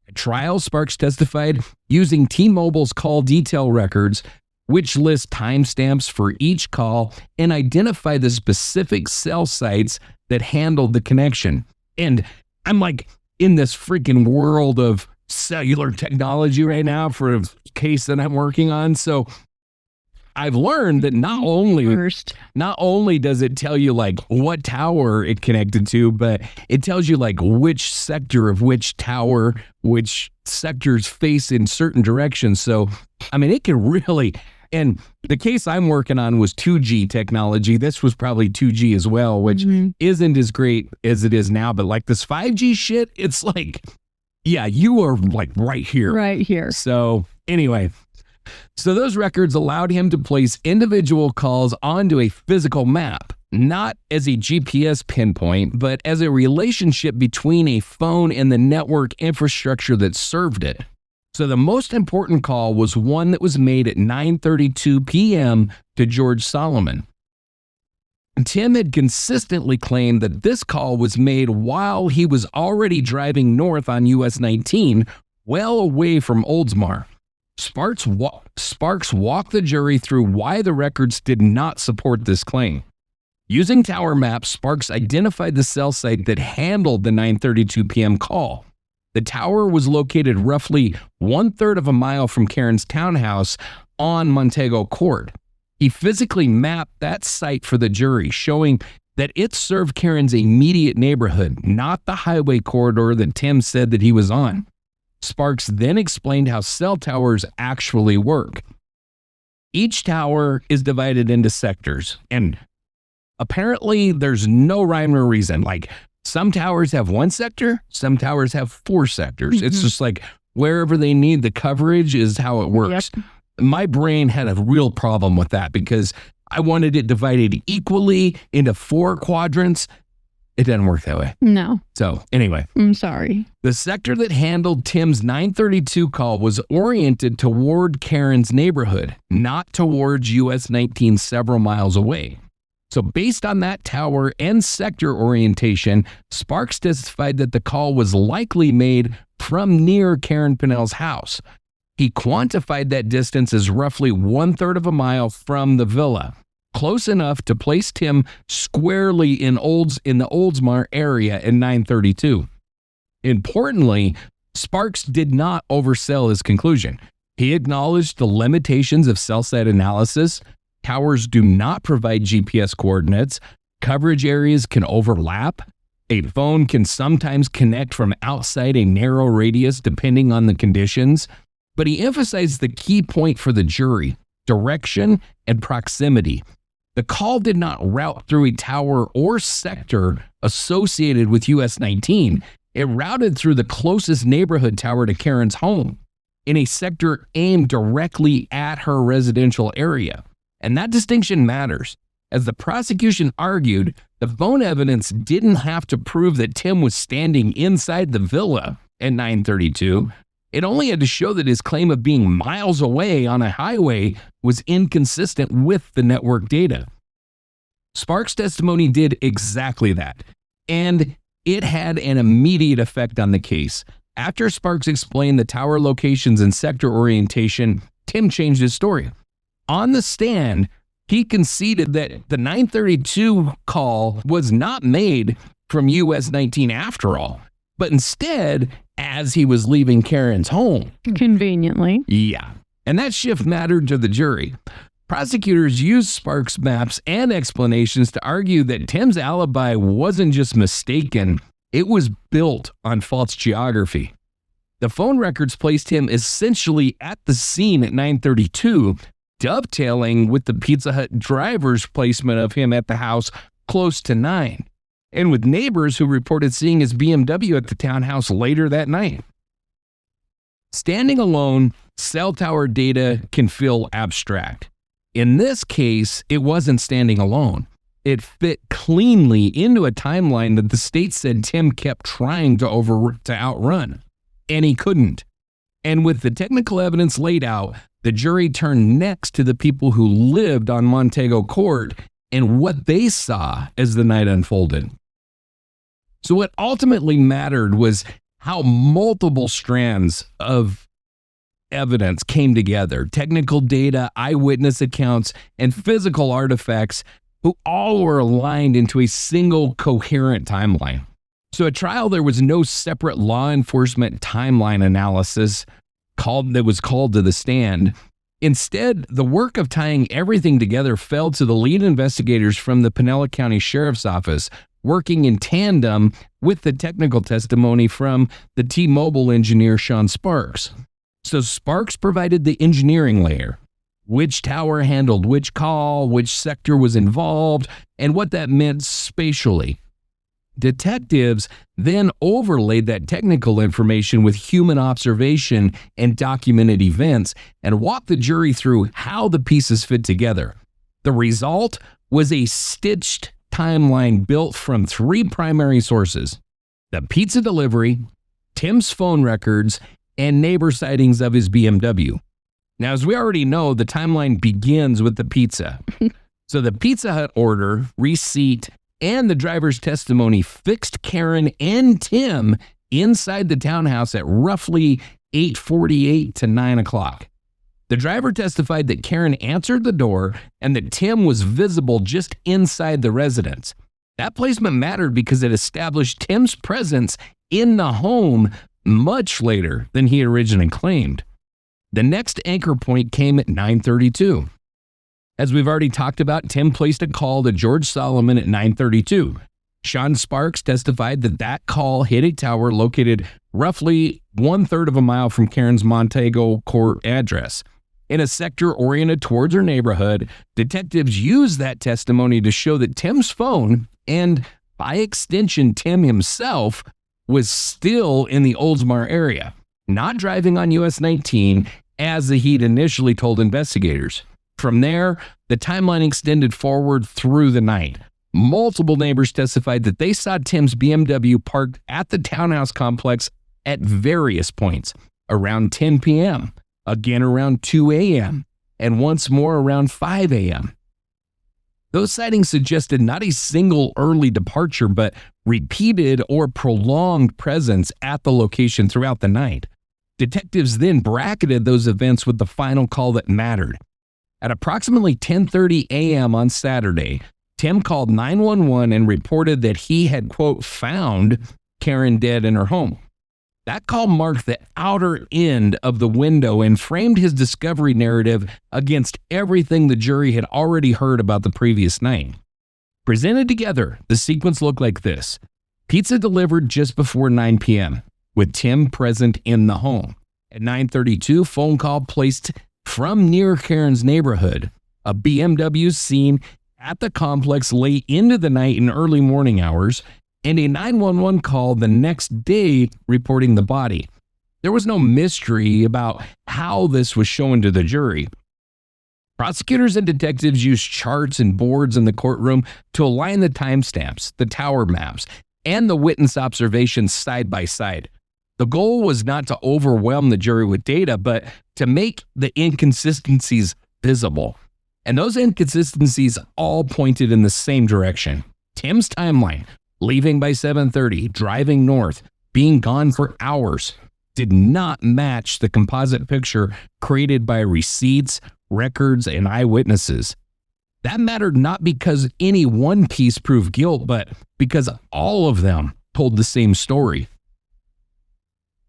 At trial, Sparks testified using T-Mobile's call detail records, which list timestamps for each call and identify the specific cell sites that handled the connection. And I'm like in this freaking world of cellular technology right now for a case that I'm working on. So I've learned that not only does it tell you like what tower it connected to, but it tells you like which sector of which tower, which sectors face in certain directions. So, I mean, it can really, and the case I'm working on was 2G technology. This was probably 2G as well, which isn't as great as it is now. But like this 5G shit, it's like, yeah, you are like right here. Right here. So anyway, so those records allowed him to place individual calls onto a physical map, not as a GPS pinpoint, but as a relationship between a phone and the network infrastructure that served it. So the most important call was one that was made at 9:32 p.m. to George Solomon. Tim had consistently claimed that this call was made while he was already driving north on US 19, well away from Oldsmar. Sparks walked the jury through why the records did not support this claim. Using tower maps, Sparks identified the cell site that handled the 9:32 p.m. call. The tower was located roughly 1/3 of a mile from Karen's townhouse on Montego Court. He physically mapped that site for the jury, showing that it served Karen's immediate neighborhood, not the highway corridor that Tim said that he was on. Sparks then explained how cell towers actually work. Each tower is divided into sectors, and apparently there's no rhyme or reason. Like some towers have 1 sector, some towers have 4 sectors. It's just like wherever they need the coverage is how it works. Yep. My brain had a real problem with that because I wanted it divided equally into 4 quadrants. It doesn't work that way. No. So anyway. I'm sorry. The sector that handled Tim's 9:32 call was oriented toward Karen's neighborhood, not towards US 19 several miles away. So based on that tower and sector orientation, Sparks testified that the call was likely made from near Karen Pannell's house. He quantified that distance as roughly 1/3 of a mile from the villa, close enough to place Tim squarely in the Oldsmar area in 9:32. Importantly, Sparks did not oversell his conclusion. He acknowledged the limitations of cell site analysis. Towers do not provide GPS coordinates. Coverage areas can overlap. A phone can sometimes connect from outside a narrow radius depending on the conditions. But he emphasized the key point for the jury: direction and proximity. The call did not route through a tower or sector associated with US 19. It routed through the closest neighborhood tower to Karen's home, in a sector aimed directly at her residential area. And that distinction matters. As the prosecution argued, The phone evidence didn't have to prove that Tim was standing inside the villa at 9:32. It only had to show that his claim of being miles away on a highway was inconsistent with the network data. Sparks' testimony did exactly that, and it had an immediate effect on the case. After Sparks explained the tower locations and sector orientation, Tim changed his story. On the stand, he conceded that the 9:32 call was not made from US 19 after all, but instead as he was leaving Karen's home. Conveniently. Yeah, and that shift mattered to the jury. Prosecutors used Sparks' maps and explanations to argue that Tim's alibi wasn't just mistaken, it was built on false geography. The phone records placed him essentially at the scene at 9:32, dovetailing with the Pizza Hut driver's placement of him at the house close to 9, and with neighbors who reported seeing his BMW at the townhouse later that night. Standing alone, cell tower data can feel abstract. In this case, it wasn't standing alone. It fit cleanly into a timeline that the state said Tim kept trying to outrun, and he couldn't. And with the technical evidence laid out, the jury turned next to the people who lived on Montego Court and what they saw as the night unfolded. So what ultimately mattered was how multiple strands of evidence came together: technical data, eyewitness accounts, and physical artifacts, who all were aligned into a single coherent timeline. So at trial, there was no separate law enforcement timeline analysis that was called to the stand. Instead, the work of tying everything together fell to the lead investigators from the Pannell County Sheriff's Office, working in tandem with the technical testimony from the T-Mobile engineer Sean Sparks. So Sparks provided the engineering layer: which tower handled which call, which sector was involved, and what that meant spatially. Detectives then overlaid that technical information with human observation and documented events and walked the jury through how the pieces fit together. The result was a stitched timeline built from 3 primary sources: the pizza delivery, Tim's phone records, and neighbor sightings of his BMW. Now, as we already know, the timeline begins with the pizza. So the Pizza Hut order, receipt, and the driver's testimony fixed Karen and Tim inside the townhouse at roughly 8:48 to 9 o'clock. The driver testified that Karen answered the door and that Tim was visible just inside the residence. That placement mattered because it established Tim's presence in the home much later than he originally claimed. The next anchor point came at 9:32. As we've already talked about, Tim placed a call to George Solomon at 9:32. Sean Sparks testified that that call hit a tower located roughly 1/3 of a mile from Karen's Montego Court address. In a sector oriented towards her neighborhood, detectives used that testimony to show that Tim's phone, and by extension Tim himself, was still in the Oldsmar area, not driving on US 19 as he'd initially told investigators. From there, the timeline extended forward through the night. Multiple neighbors testified that they saw Tim's BMW parked at the townhouse complex at various points: around 10 p.m., again around 2 a.m., and once more around 5 a.m. Those sightings suggested not a single early departure, but repeated or prolonged presence at the location throughout the night. Detectives then bracketed those events with the final call that mattered. At approximately 10:30 a.m. on Saturday, Tim called 911 and reported that he had, quote, found Karen dead in her home. That call marked the outer end of the window and framed his discovery narrative against everything the jury had already heard about the previous night. Presented together, the sequence looked like this: pizza delivered just before 9 p.m., with Tim present in the home. At 9:32, phone call placed from near Karen's neighborhood. A BMW seen at the complex late into the night and early morning hours, and a 911 call the next day reporting the body. There was no mystery about how this was shown to the jury. Prosecutors and detectives used charts and boards in the courtroom to align the timestamps, the tower maps, and the witness observations side by side. The goal was not to overwhelm the jury with data, but to make the inconsistencies visible. And those inconsistencies all pointed in the same direction. Tim's timeline, leaving by 7:30, driving north, being gone for hours, did not match the composite picture created by receipts, records, and eyewitnesses. That mattered not because any one piece proved guilt, but because all of them told the same story.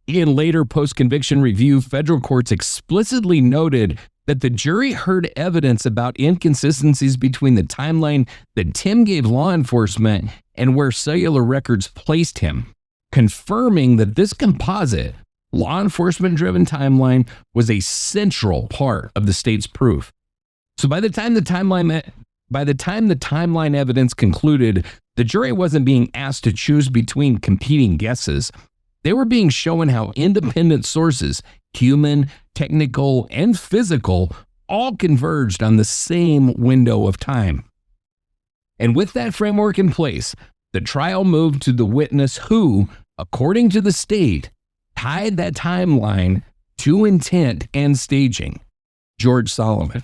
In later post-conviction review, federal courts explicitly noted that the jury heard evidence about inconsistencies between the timeline that Tim gave law enforcement and where cellular records placed him, confirming that this composite, law enforcement-driven timeline was a central part of the state's proof. So by the time the timeline evidence concluded, the jury wasn't being asked to choose between competing guesses. They were being shown how independent sources, human, technical, and physical, all converged on the same window of time. And with that framework in place, the trial moved to the witness who, according to the state, tied that timeline to intent and staging, George Solomon.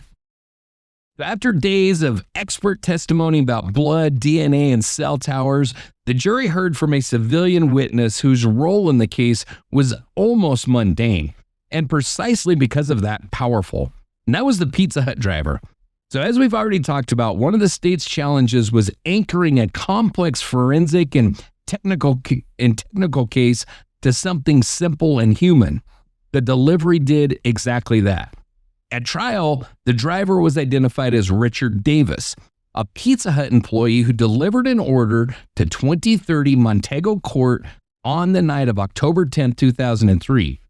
After days of expert testimony about blood, DNA, and cell towers, the jury heard from a civilian witness whose role in the case was almost mundane, and precisely because of that, powerful. And that was the Pizza Hut driver. So as we've already talked about, one of the state's challenges was anchoring a complex forensic and technical case to something simple and human. The delivery did exactly that. At trial, the driver was identified as Richard Davis, a Pizza Hut employee who delivered an order to 2030 Montego Court on the night of October 10, 2003.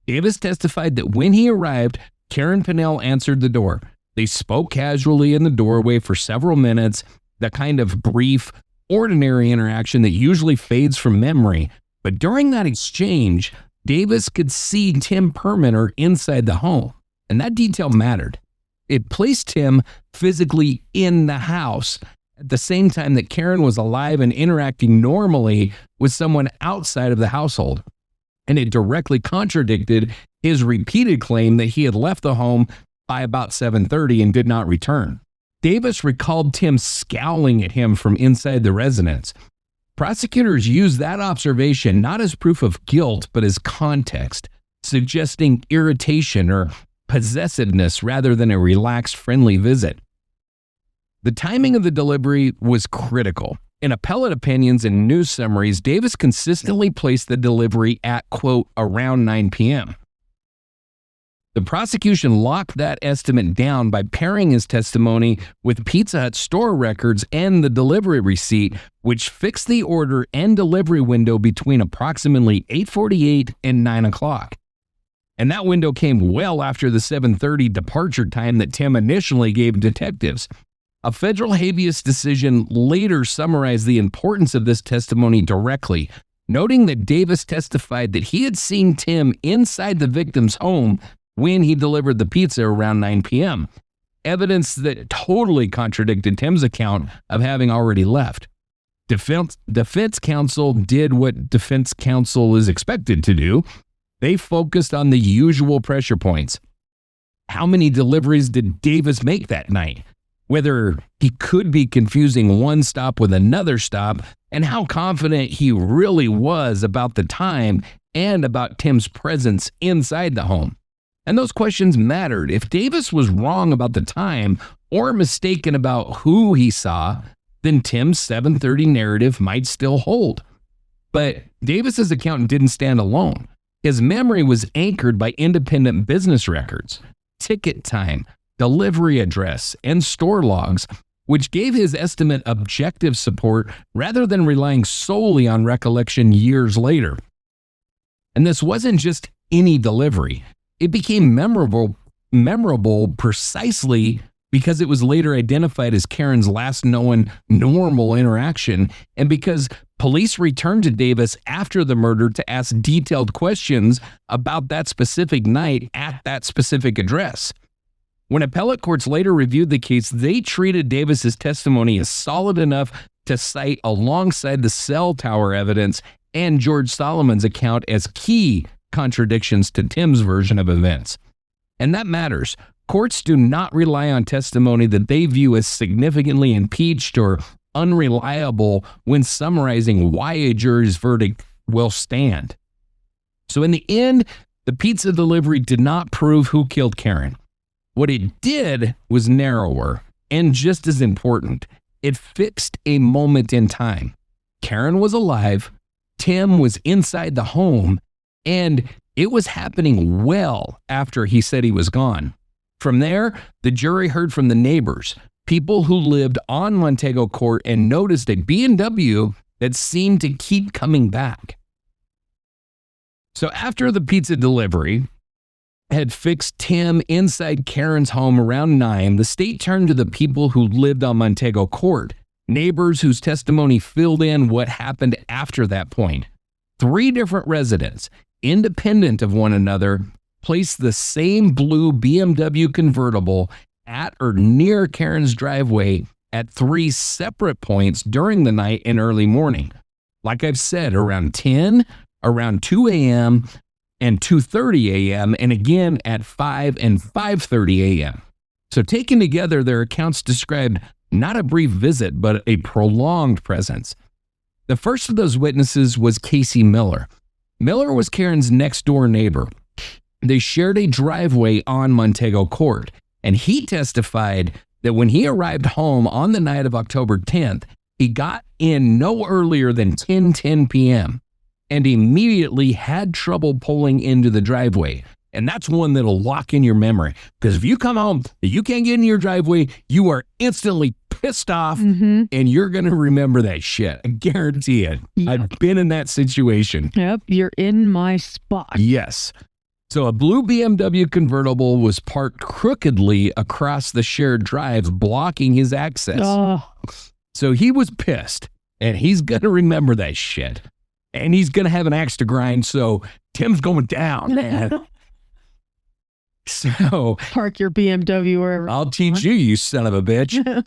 Davis testified that when he arrived, Karen Pannell answered the door. They spoke casually in the doorway for several minutes, the kind of brief, ordinary interaction that usually fades from memory. But during that exchange, Davis could see Tim Permenter inside the home. And that detail mattered. It placed him physically in the house at the same time that Karen was alive and interacting normally with someone outside of the household. And it directly contradicted his repeated claim that he had left the home by about 7:30 and did not return. Davis recalled Tim scowling at him from inside the residence. Prosecutors used that observation not as proof of guilt, but as context, suggesting irritation or possessiveness rather than a relaxed, friendly visit. The timing of the delivery was critical. In appellate opinions and news summaries, Davis consistently placed the delivery at, quote, around 9 p.m. The prosecution locked that estimate down by pairing his testimony with Pizza Hut store records and the delivery receipt, which fixed the order and delivery window between approximately 8:48 and 9 o'clock. And that window came well after the 7:30 departure time that Tim initially gave detectives. A federal habeas decision later summarized the importance of this testimony directly, noting that Davis testified that he had seen Tim inside the victim's home when he delivered the pizza around 9 p.m., evidence that totally contradicted Tim's account of having already left. Defense counsel did what defense counsel is expected to do. They focused on the usual pressure points. How many deliveries did Davis make that night? Whether he could be confusing one stop with another stop, and how confident he really was about the time and about Tim's presence inside the home. And those questions mattered. If Davis was wrong about the time or mistaken about who he saw, then Tim's 7:30 narrative might still hold. But Davis's account didn't stand alone. His memory was anchored by independent business records, ticket time, delivery address, and store logs, which gave his estimate objective support rather than relying solely on recollection years later. And this wasn't just any delivery. It became memorable precisely because it was later identified as Karen's last known normal interaction, and because police returned to Davis after the murder to ask detailed questions about that specific night at that specific address. When appellate courts later reviewed the case, they treated Davis's testimony as solid enough to cite alongside the cell tower evidence and George Solomon's account as key contradictions to Tim's version of events. And that matters. Courts do not rely on testimony that they view as significantly impeached or unreliable when summarizing why a jury's verdict will stand. So in the end, the pizza delivery did not prove who killed Karen. What it did was narrower and just as important. It fixed a moment in time. Karen was alive, Tim was inside the home, and it was happening well after he said he was gone. From there, the jury heard from the neighbors, people who lived on Montego Court and noticed a BMW that seemed to keep coming back. So after the pizza delivery had fixed Tim inside Karen's home around 9, the state turned to the people who lived on Montego Court, neighbors whose testimony filled in what happened after that point. 3 different residents, independent of one another, placed the same blue BMW convertible at or near Karen's driveway at 3 separate points during the night and early morning. Like I've said, around 10, around 2 a.m., and 2:30 a.m., and again at 5 and 5:30 a.m. So taken together, their accounts described not a brief visit, but a prolonged presence. The first of those witnesses was Casey Miller. Miller was Karen's next-door neighbor. They shared a driveway on Montego Court, and he testified that when he arrived home on the night of October 10th, he got in no earlier than 10:10 p.m., and immediately had trouble pulling into the driveway. And that's one that'll lock in your memory. Because if you come home and you can't get in your driveway, you are instantly pissed off, and you're going to remember that shit. I guarantee it. Yep. I've been in that situation. Yep, you're in my spot. Yes. So a blue BMW convertible was parked crookedly across the shared drive, blocking his access. Oh. So he was pissed, and he's going to remember that shit. And he's going to have an axe to grind, so Tim's going down, man. So park your BMW wherever. I'll teach you, you son of a bitch.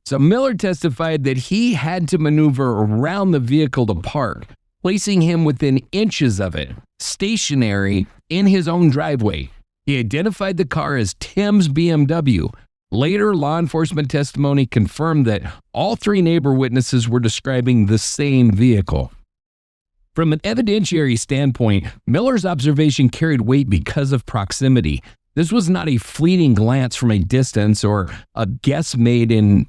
So Miller testified that he had to maneuver around the vehicle to park, placing him within inches of it, stationary in his own driveway. He identified the car as Tim's BMW. Later, law enforcement testimony confirmed that all 3 neighbor witnesses were describing the same vehicle. From an evidentiary standpoint, Miller's observation carried weight because of proximity. This was not a fleeting glance from a distance or a guess made in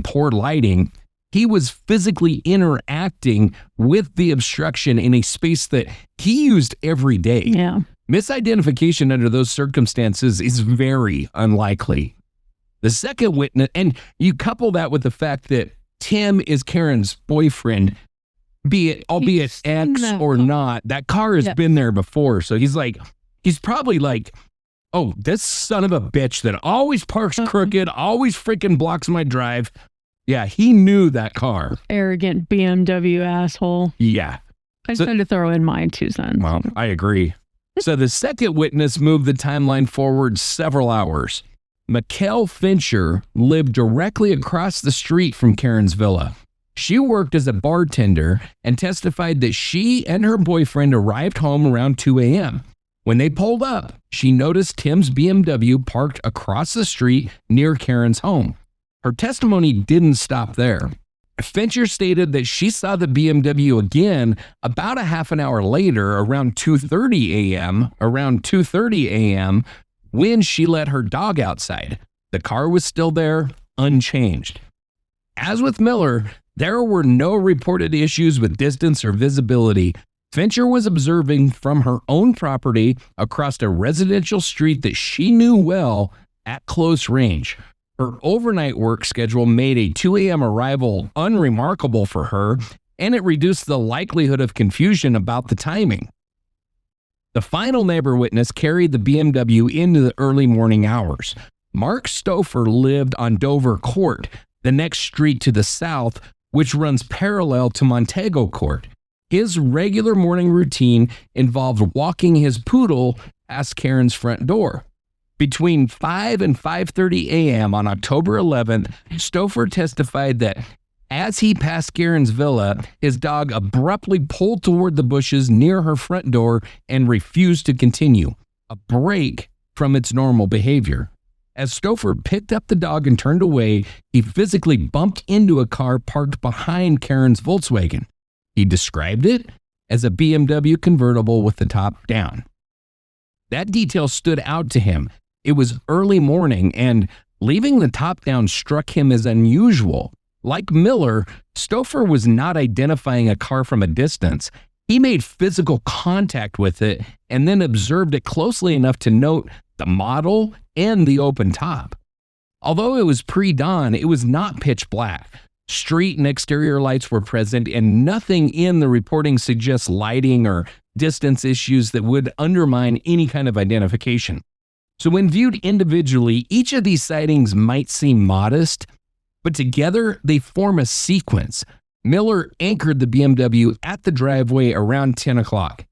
poor lighting. He was physically interacting with the obstruction in a space that he used every day. Yeah. Misidentification under those circumstances is very unlikely. The second witness, and you couple that with the fact that Tim is Karen's boyfriend, albeit ex or not, that car has been there before. So he's probably like, oh, this son of a bitch that always parks crooked, always freaking blocks my drive. Yeah, he knew that car. Arrogant BMW asshole. Yeah. I just had to throw in my 2 cents. Well, I agree. So the second witness moved the timeline forward several hours. Mikkel Fincher lived directly across the street from Karen's villa. She worked as a bartender and testified that she and her boyfriend arrived home around 2 a.m. When they pulled up, she noticed Tim's BMW parked across the street near Karen's home. Her testimony didn't stop there. Fincher stated that she saw the BMW again about a half an hour later, around 2:30 a.m., when she let her dog outside. The car was still there, unchanged. As with Miller, there were no reported issues with distance or visibility. Fincher was observing from her own property across a residential street that she knew well at close range. Her overnight work schedule made a 2 a.m. arrival unremarkable for her, and it reduced the likelihood of confusion about the timing. The final neighbor witness carried the BMW into the early morning hours. Mark Stouffer lived on Dover Court, the next street to the south, which runs parallel to Montego Court. His regular morning routine involved walking his poodle past Karen's front door. Between 5 and 5:30 a.m. on October 11th, Stouffer testified that as he passed Karen's villa, his dog abruptly pulled toward the bushes near her front door and refused to continue, a break from its normal behavior. As Stouffer picked up the dog and turned away, he physically bumped into a car parked behind Karen's Volkswagen. He described it as a BMW convertible with the top down. That detail stood out to him. It was early morning, and leaving the top down struck him as unusual. Like Miller, Stouffer was not identifying a car from a distance. He made physical contact with it and then observed it closely enough to note the model and the open top. Although it was pre-dawn, it was not pitch black. Street and exterior lights were present, and nothing in the reporting suggests lighting or distance issues that would undermine any kind of identification. So when viewed individually, each of these sightings might seem modest, but together they form a sequence. Miller anchored the BMW at the driveway around 10 o'clock.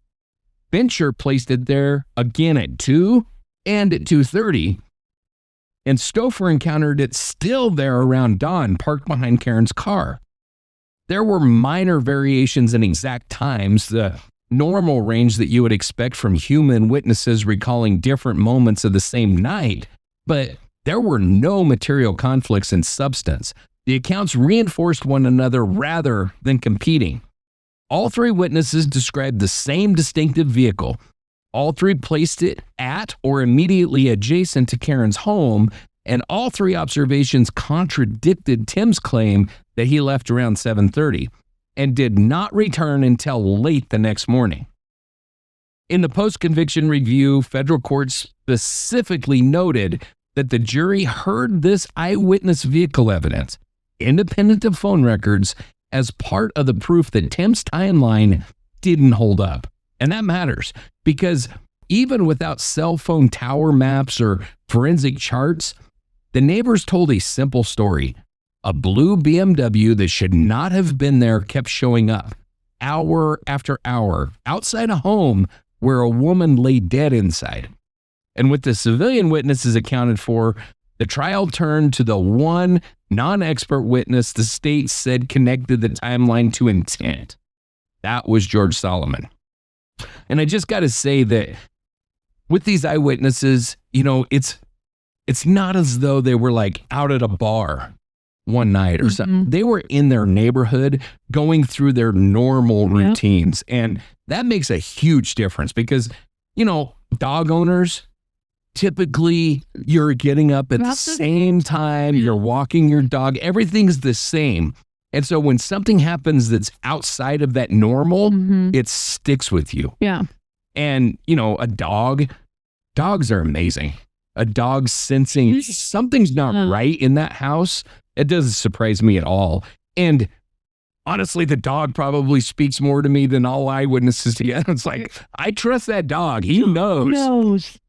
Fincher placed it there again at 2 and at 2:30, and Stouffer encountered it still there around dawn, parked behind Karen's car. There were minor variations in exact times, the normal range that you would expect from human witnesses recalling different moments of the same night, but there were no material conflicts in substance. The accounts reinforced one another rather than competing. All three witnesses described the same distinctive vehicle. All three placed it at or immediately adjacent to Karen's home, and all three observations contradicted Tim's claim that he left around 7:30 and did not return until late the next morning. In the post-conviction review, federal courts specifically noted that the jury heard this eyewitness vehicle evidence, independent of phone records, as part of the proof that Tim's timeline didn't hold up. And that matters because even without cell phone tower maps or forensic charts, the neighbors told a simple story. A blue BMW that should not have been there kept showing up, hour after hour, outside a home where a woman lay dead inside. And with the civilian witnesses accounted for, the trial turned to the one non-expert witness the state said connected the timeline to intent. That was George Solomon. And I just got to say that with these eyewitnesses, it's not as though they were like out at a bar one night or something. They were in their neighborhood going through their normal routines. And that makes a huge difference because, dog owners, typically you're getting up at the same time, you're walking your dog, everything's the same. And so when something happens that's outside of that normal, it sticks with you. Yeah. And, dogs are amazing. A dog sensing something's not right in that house, it doesn't surprise me at all. And honestly, the dog probably speaks more to me than all eyewitnesses together. It's like, I trust that dog. He knows.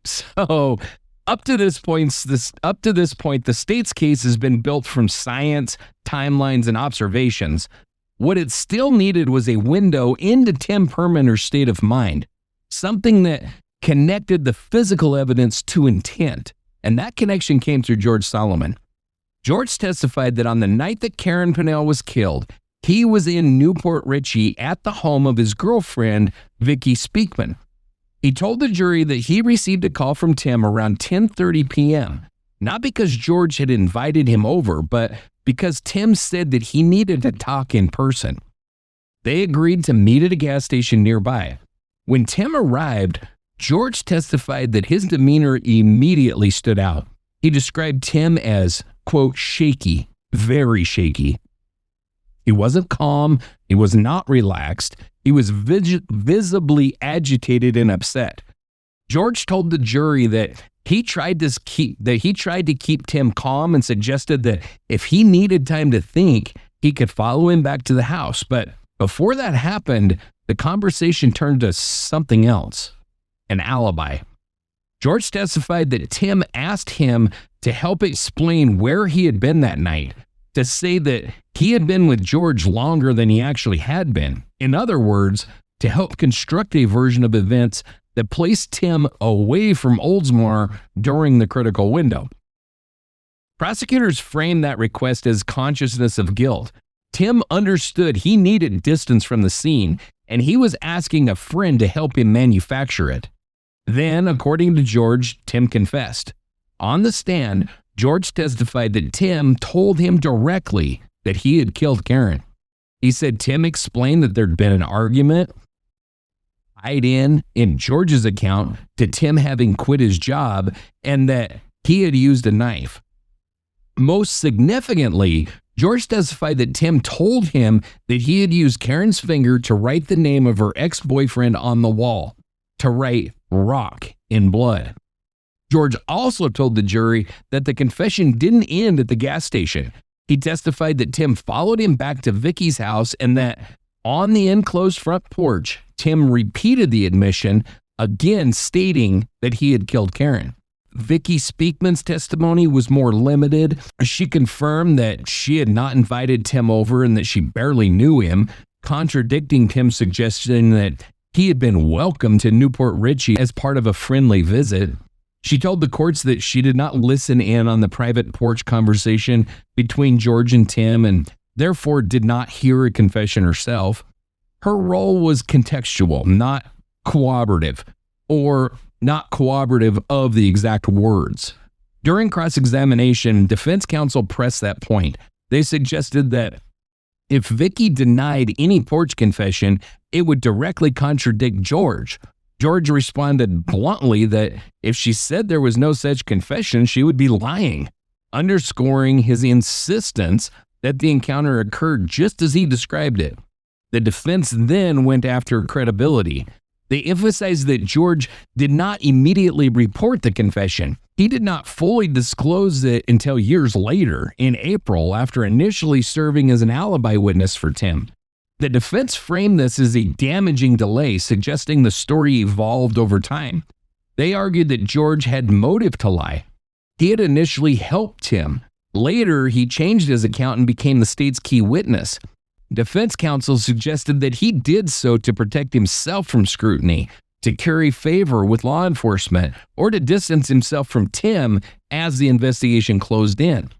So up to this point, the state's case has been built from science, timelines, and observations. What it still needed was a window into Tim Perminer's state of mind, something that connected the physical evidence to intent. And that connection came through George Solomon. George testified that on the night that Karen Pannell was killed, he was in Newport Richey at the home of his girlfriend, Vicky Speakman. He told the jury that he received a call from Tim around 10:30 p.m., not because George had invited him over, but because Tim said that he needed to talk in person. They agreed to meet at a gas station nearby. When Tim arrived, George testified that his demeanor immediately stood out. He described Tim as, quote, shaky, very shaky. He wasn't calm. He was not relaxed. He was visibly agitated and upset. George told the jury that he tried to keep Tim calm and suggested that if he needed time to think, he could follow him back to the house. But before that happened, the conversation turned to something else, an alibi. George testified that Tim asked him to help explain where he had been that night, to say that he had been with George longer than he actually had been. In other words, to help construct a version of events that placed Tim away from Oldsmar during the critical window. Prosecutors framed that request as consciousness of guilt. Tim understood he needed distance from the scene, and he was asking a friend to help him manufacture it. Then, according to George, Tim confessed. On the stand, George testified that Tim told him directly that he had killed Karen. He said Tim explained that there'd been an argument tied in George's account to Tim having quit his job and that he had used a knife. Most significantly, George testified that Tim told him that he had used Karen's finger to write the name of her ex-boyfriend on the wall, to write Rock in blood. George also told the jury that the confession didn't end at the gas station. He testified that Tim followed him back to Vicky's house and that on the enclosed front porch, Tim repeated the admission, again stating that he had killed Karen. Vicky Speakman's testimony was more limited. She confirmed that she had not invited Tim over and that she barely knew him, contradicting Tim's suggestion that he had been welcomed to Newport Richey as part of a friendly visit. She told the courts that she did not listen in on the private porch conversation between George and Tim and therefore did not hear a confession herself. Her role was contextual, not corroborative, or not corroborative of the exact words. During cross-examination, defense counsel pressed that point. They suggested that if Vicky denied any porch confession, it would directly contradict George. George responded bluntly that if she said there was no such confession, she would be lying, underscoring his insistence that the encounter occurred just as he described it. The defense then went after credibility. They emphasized that George did not immediately report the confession. He did not fully disclose it until years later, in April, after initially serving as an alibi witness for Tim. The defense framed this as a damaging delay, suggesting the story evolved over time. They argued that George had motive to lie. He had initially helped Tim. Later, he changed his account and became the state's key witness. Defense counsel suggested that he did so to protect himself from scrutiny, to curry favor with law enforcement, or to distance himself from Tim as the investigation closed in.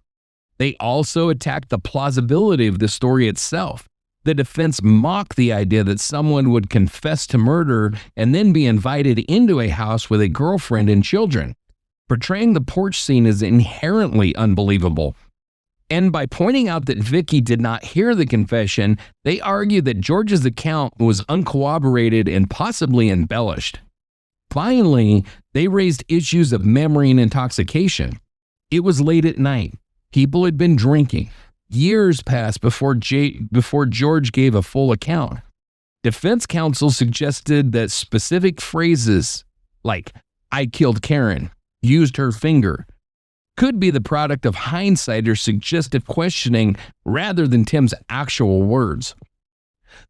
They also attacked the plausibility of the story itself. The defense mocked the idea that someone would confess to murder and then be invited into a house with a girlfriend and children. Portraying the porch scene is inherently unbelievable. And by pointing out that Vicky did not hear the confession, they argued that George's account was uncorroborated and possibly embellished. Finally, they raised issues of memory and intoxication. It was late at night. People had been drinking. Years passed before George gave a full account. Defense counsel suggested that specific phrases like, "I killed Karen," "used her finger," could be the product of hindsight or suggestive questioning rather than Tim's actual words.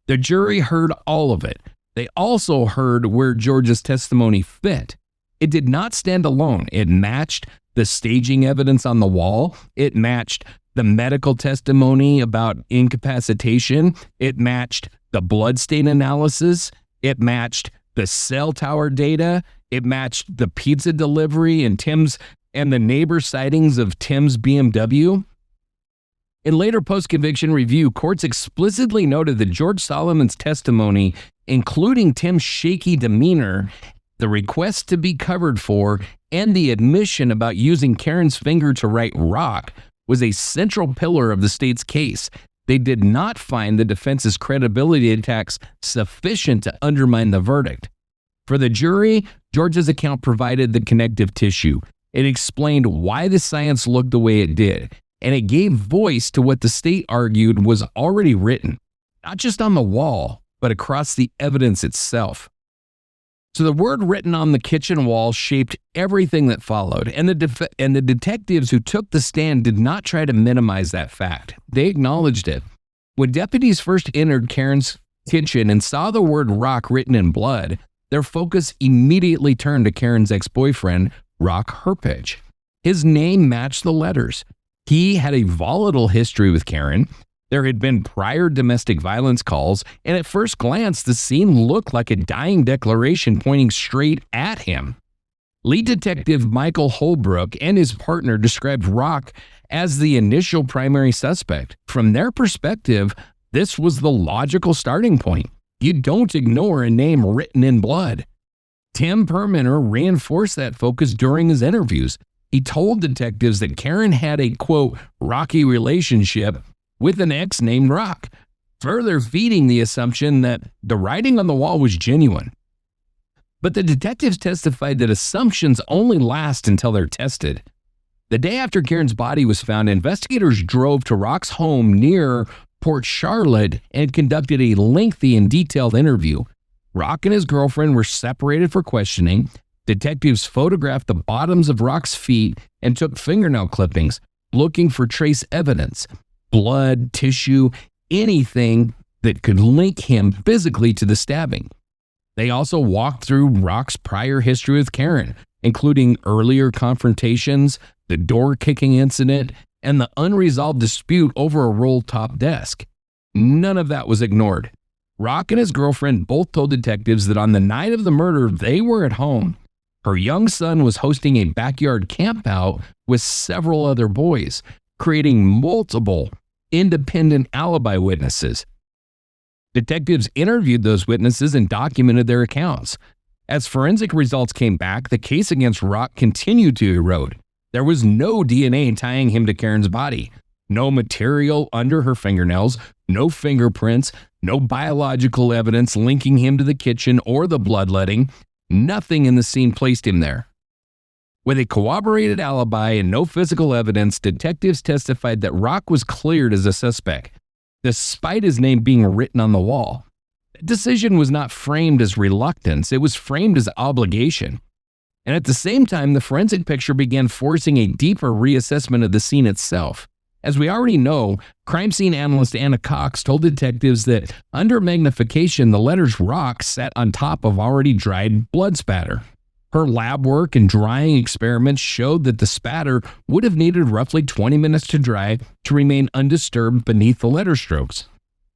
The jury heard all of it. They also heard where George's testimony fit. It did not stand alone. It matched the staging evidence on the wall. It matched the medical testimony about incapacitation. It matched the bloodstain analysis. It matched the cell tower data. It matched the pizza delivery and the neighbor sightings of Tim's BMW. In later post-conviction review, courts explicitly noted that George Solomon's testimony, including Tim's shaky demeanor, the request to be covered for, and the admission about using Karen's finger to write rock, was a central pillar of the state's case. They did not find the defense's credibility attacks sufficient to undermine the verdict. For the jury, George's account provided the connective tissue. It explained why the science looked the way it did, and it gave voice to what the state argued was already written, not just on the wall, but across the evidence itself. So the word written on the kitchen wall shaped everything that followed, and the detectives who took the stand did not try to minimize that fact. They acknowledged it. When deputies first entered Karen's kitchen and saw the word rock written in blood, their focus immediately turned to Karen's ex-boyfriend, Rock Herpich. His name matched the letters. He had a volatile history with Karen. There had been prior domestic violence calls, and at first glance, the scene looked like a dying declaration pointing straight at him. Lead Detective Michael Holbrook and his partner described Rock as the initial primary suspect. From their perspective, this was the logical starting point. You don't ignore a name written in blood. Tim Perminer reinforced that focus during his interviews. He told detectives that Karen had a, quote, rocky relationship with an ex named Rock, further feeding the assumption that the writing on the wall was genuine. But the detectives testified that assumptions only last until they're tested. The day after Karen's body was found, investigators drove to Rock's home near Port Charlotte and conducted a lengthy and detailed interview. Rock and his girlfriend were separated for questioning. Detectives photographed the bottoms of Rock's feet and took fingernail clippings, looking for trace evidence, blood, tissue, anything that could link him physically to the stabbing. They also walked through Rock's prior history with Karen, including earlier confrontations, the door-kicking incident, and the unresolved dispute over a roll-top desk. None of that was ignored. Rock and his girlfriend both told detectives that on the night of the murder, they were at home. Her young son was hosting a backyard campout with several other boys, creating multiple independent alibi witnesses. Detectives interviewed those witnesses and documented their accounts. As forensic results came back, the case against Rock continued to erode. There was no DNA tying him to Karen's body, no material under her fingernails, no fingerprints, no biological evidence linking him to the kitchen or the bloodletting. Nothing in the scene placed him there. With a corroborated alibi and no physical evidence, detectives testified that Rock was cleared as a suspect, despite his name being written on the wall. The decision was not framed as reluctance, it was framed as obligation. And at the same time, the forensic picture began forcing a deeper reassessment of the scene itself. As we already know, crime scene analyst Anna Cox told detectives that under magnification, the letters Rock sat on top of already dried blood spatter. Her lab work and drying experiments showed that the spatter would have needed roughly 20 minutes to dry to remain undisturbed beneath the letter strokes.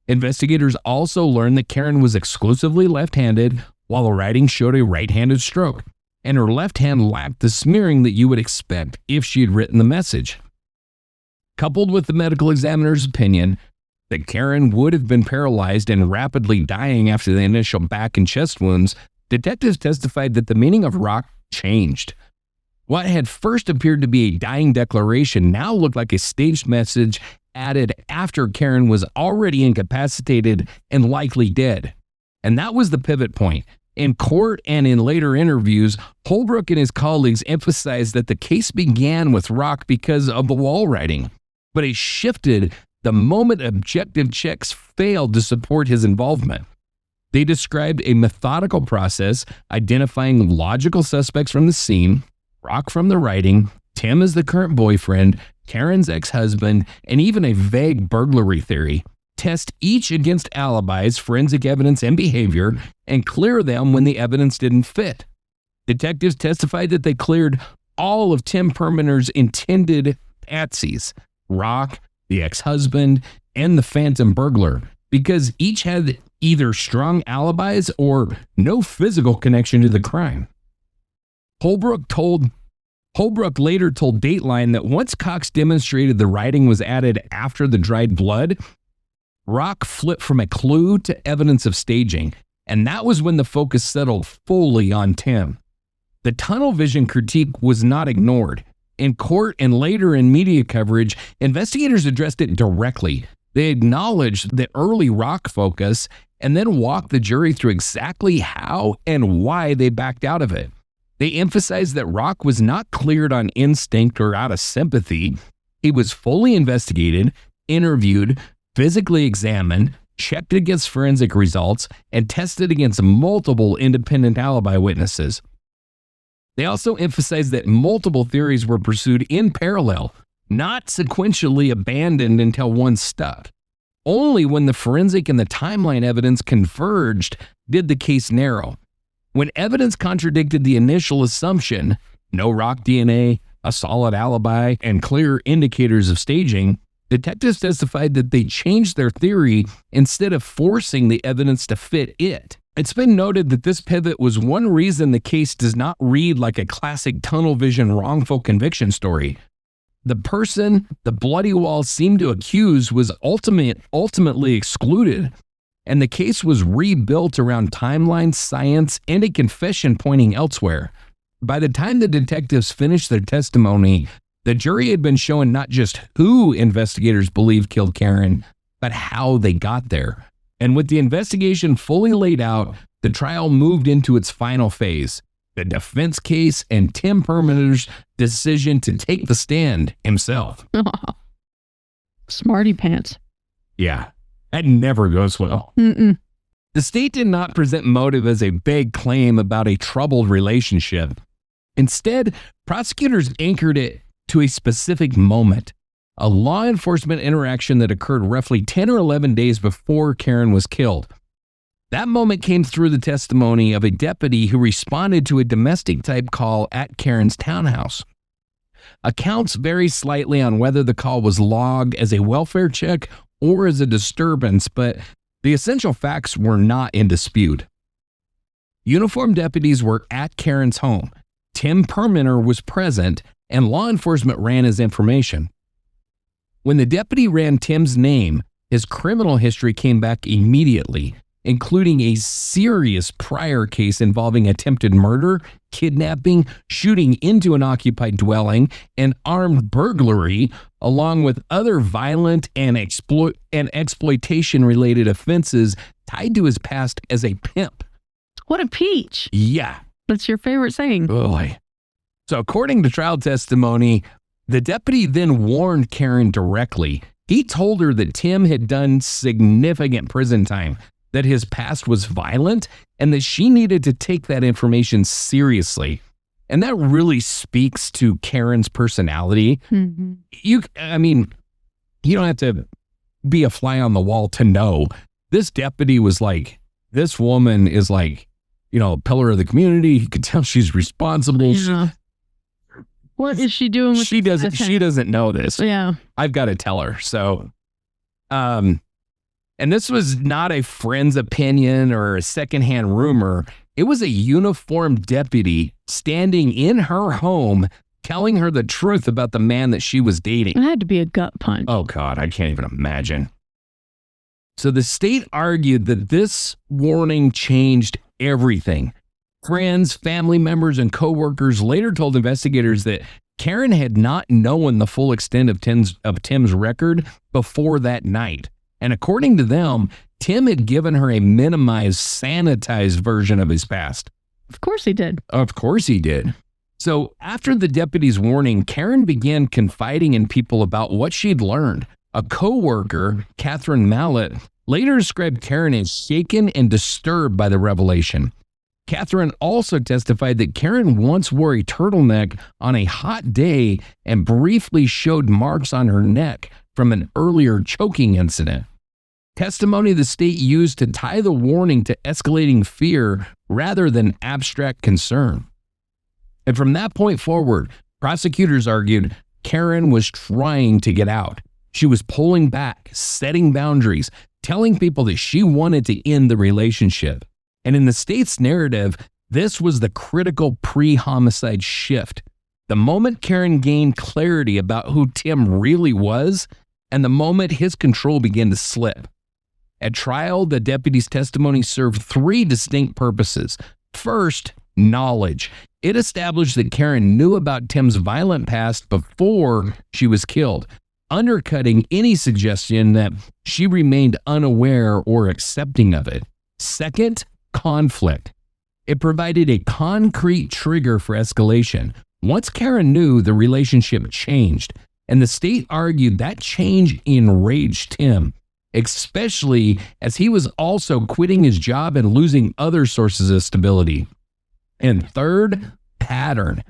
Investigators also learned that Karen was exclusively left-handed, while the writing showed a right-handed stroke, and her left hand lacked the smearing that you would expect if she had written the message. Coupled with the medical examiner's opinion that Karen would have been paralyzed and rapidly dying after the initial back and chest wounds, detectives testified that the meaning of Rock changed. What had first appeared to be a dying declaration now looked like a staged message added after Karen was already incapacitated and likely dead. And that was the pivot point. In court and in later interviews, Holbrook and his colleagues emphasized that the case began with Rock because of the wall writing, but it shifted the moment objective checks failed to support his involvement. They described a methodical process identifying logical suspects from the scene, Rock from the writing, Tim as the current boyfriend, Karen's ex-husband, and even a vague burglary theory. Test each against alibis, forensic evidence, and behavior, and clear them when the evidence didn't fit. Detectives testified that they cleared all of Tim Perminer's intended patsies, Rock, the ex-husband, and the phantom burglar, because each had either strong alibis or no physical connection to the crime. Holbrook later told Dateline that once Cox demonstrated the writing was added after the dried blood, Rock flipped from a clue to evidence of staging, and that was when the focus settled fully on Tim. The tunnel vision critique was not ignored. In court and later in media coverage, investigators addressed it directly. They acknowledged the early Rock focus and then walked the jury through exactly how and why they backed out of it. They emphasized that Rock was not cleared on instinct or out of sympathy. He was fully investigated, interviewed, physically examined, checked against forensic results, and tested against multiple independent alibi witnesses. They also emphasized that multiple theories were pursued in parallel, not sequentially abandoned until one stuck. Only when the forensic and the timeline evidence converged did the case narrow. When evidence contradicted the initial assumption, no Rock DNA, a solid alibi, and clear indicators of staging, detectives testified that they changed their theory instead of forcing the evidence to fit it. It's been noted that this pivot was one reason the case does not read like a classic tunnel vision wrongful conviction story. The person the bloody wall seemed to accuse was ultimately excluded, and the case was rebuilt around timeline, science, and a confession pointing elsewhere. By the time the detectives finished their testimony, the jury had been shown not just who investigators believe killed Karen, but how they got there. And with the investigation fully laid out, the trial moved into its final phase. The defense case and Tim Perminer's decision to take the stand himself. Smarty pants. Yeah, that never goes well. Mm-mm. The state did not present motive as a vague claim about a troubled relationship. Instead, prosecutors anchored it to a specific moment, a law enforcement interaction that occurred roughly 10 or 11 days before Karen was killed. That moment came through the testimony of a deputy who responded to a domestic-type call at Karen's townhouse. Accounts vary slightly on whether the call was logged as a welfare check or as a disturbance, but the essential facts were not in dispute. Uniformed deputies were at Karen's home. Tim Perminer was present, and law enforcement ran his information. When the deputy ran Tim's name, his criminal history came back immediately, including a serious prior case involving attempted murder, kidnapping, shooting into an occupied dwelling, and armed burglary, along with other violent and exploitation-related offenses tied to his past as a pimp. What a peach. Yeah. That's your favorite saying. Boy. So according to trial testimony, the deputy then warned Karen directly. He told her that Tim had done significant prison time, that his past was violent, and that she needed to take that information seriously. And that really speaks to Karen's personality. Mm-hmm. You don't have to be a fly on the wall to know. This deputy was like, this woman is like, a pillar of the community. You could tell she's responsible. Yeah. What is she doing with she doesn't know this. Yeah. I've got to tell her. So, and this was not a friend's opinion or a secondhand rumor. It was a uniformed deputy standing in her home telling her the truth about the man that she was dating. It had to be a gut punch. Oh, God, I can't even imagine. So the state argued that this warning changed everything. Friends, family members, and coworkers later told investigators that Karen had not known the full extent of Tim's record before that night. And according to them, Tim had given her a minimized, sanitized version of his past. Of course he did. Of course he did. So after the deputy's warning, Karen began confiding in people about what she'd learned. A coworker, Catherine Mallett, later described Karen as shaken and disturbed by the revelation. Catherine also testified that Karen once wore a turtleneck on a hot day and briefly showed marks on her neck from an earlier choking incident. Testimony the state used to tie the warning to escalating fear rather than abstract concern. And from that point forward, prosecutors argued Karen was trying to get out. She was pulling back, setting boundaries, telling people that she wanted to end the relationship. And in the state's narrative, this was the critical pre-homicide shift. The moment Karen gained clarity about who Tim really was, and the moment his control began to slip. At trial, the deputy's testimony served three distinct purposes. First, knowledge. It established that Karen knew about Tim's violent past before she was killed, undercutting any suggestion that she remained unaware or accepting of it. Second, conflict. It provided a concrete trigger for escalation. Once Karen knew, the relationship changed, and the state argued that change enraged Tim, especially as he was also quitting his job and losing other sources of stability. And third, pattern.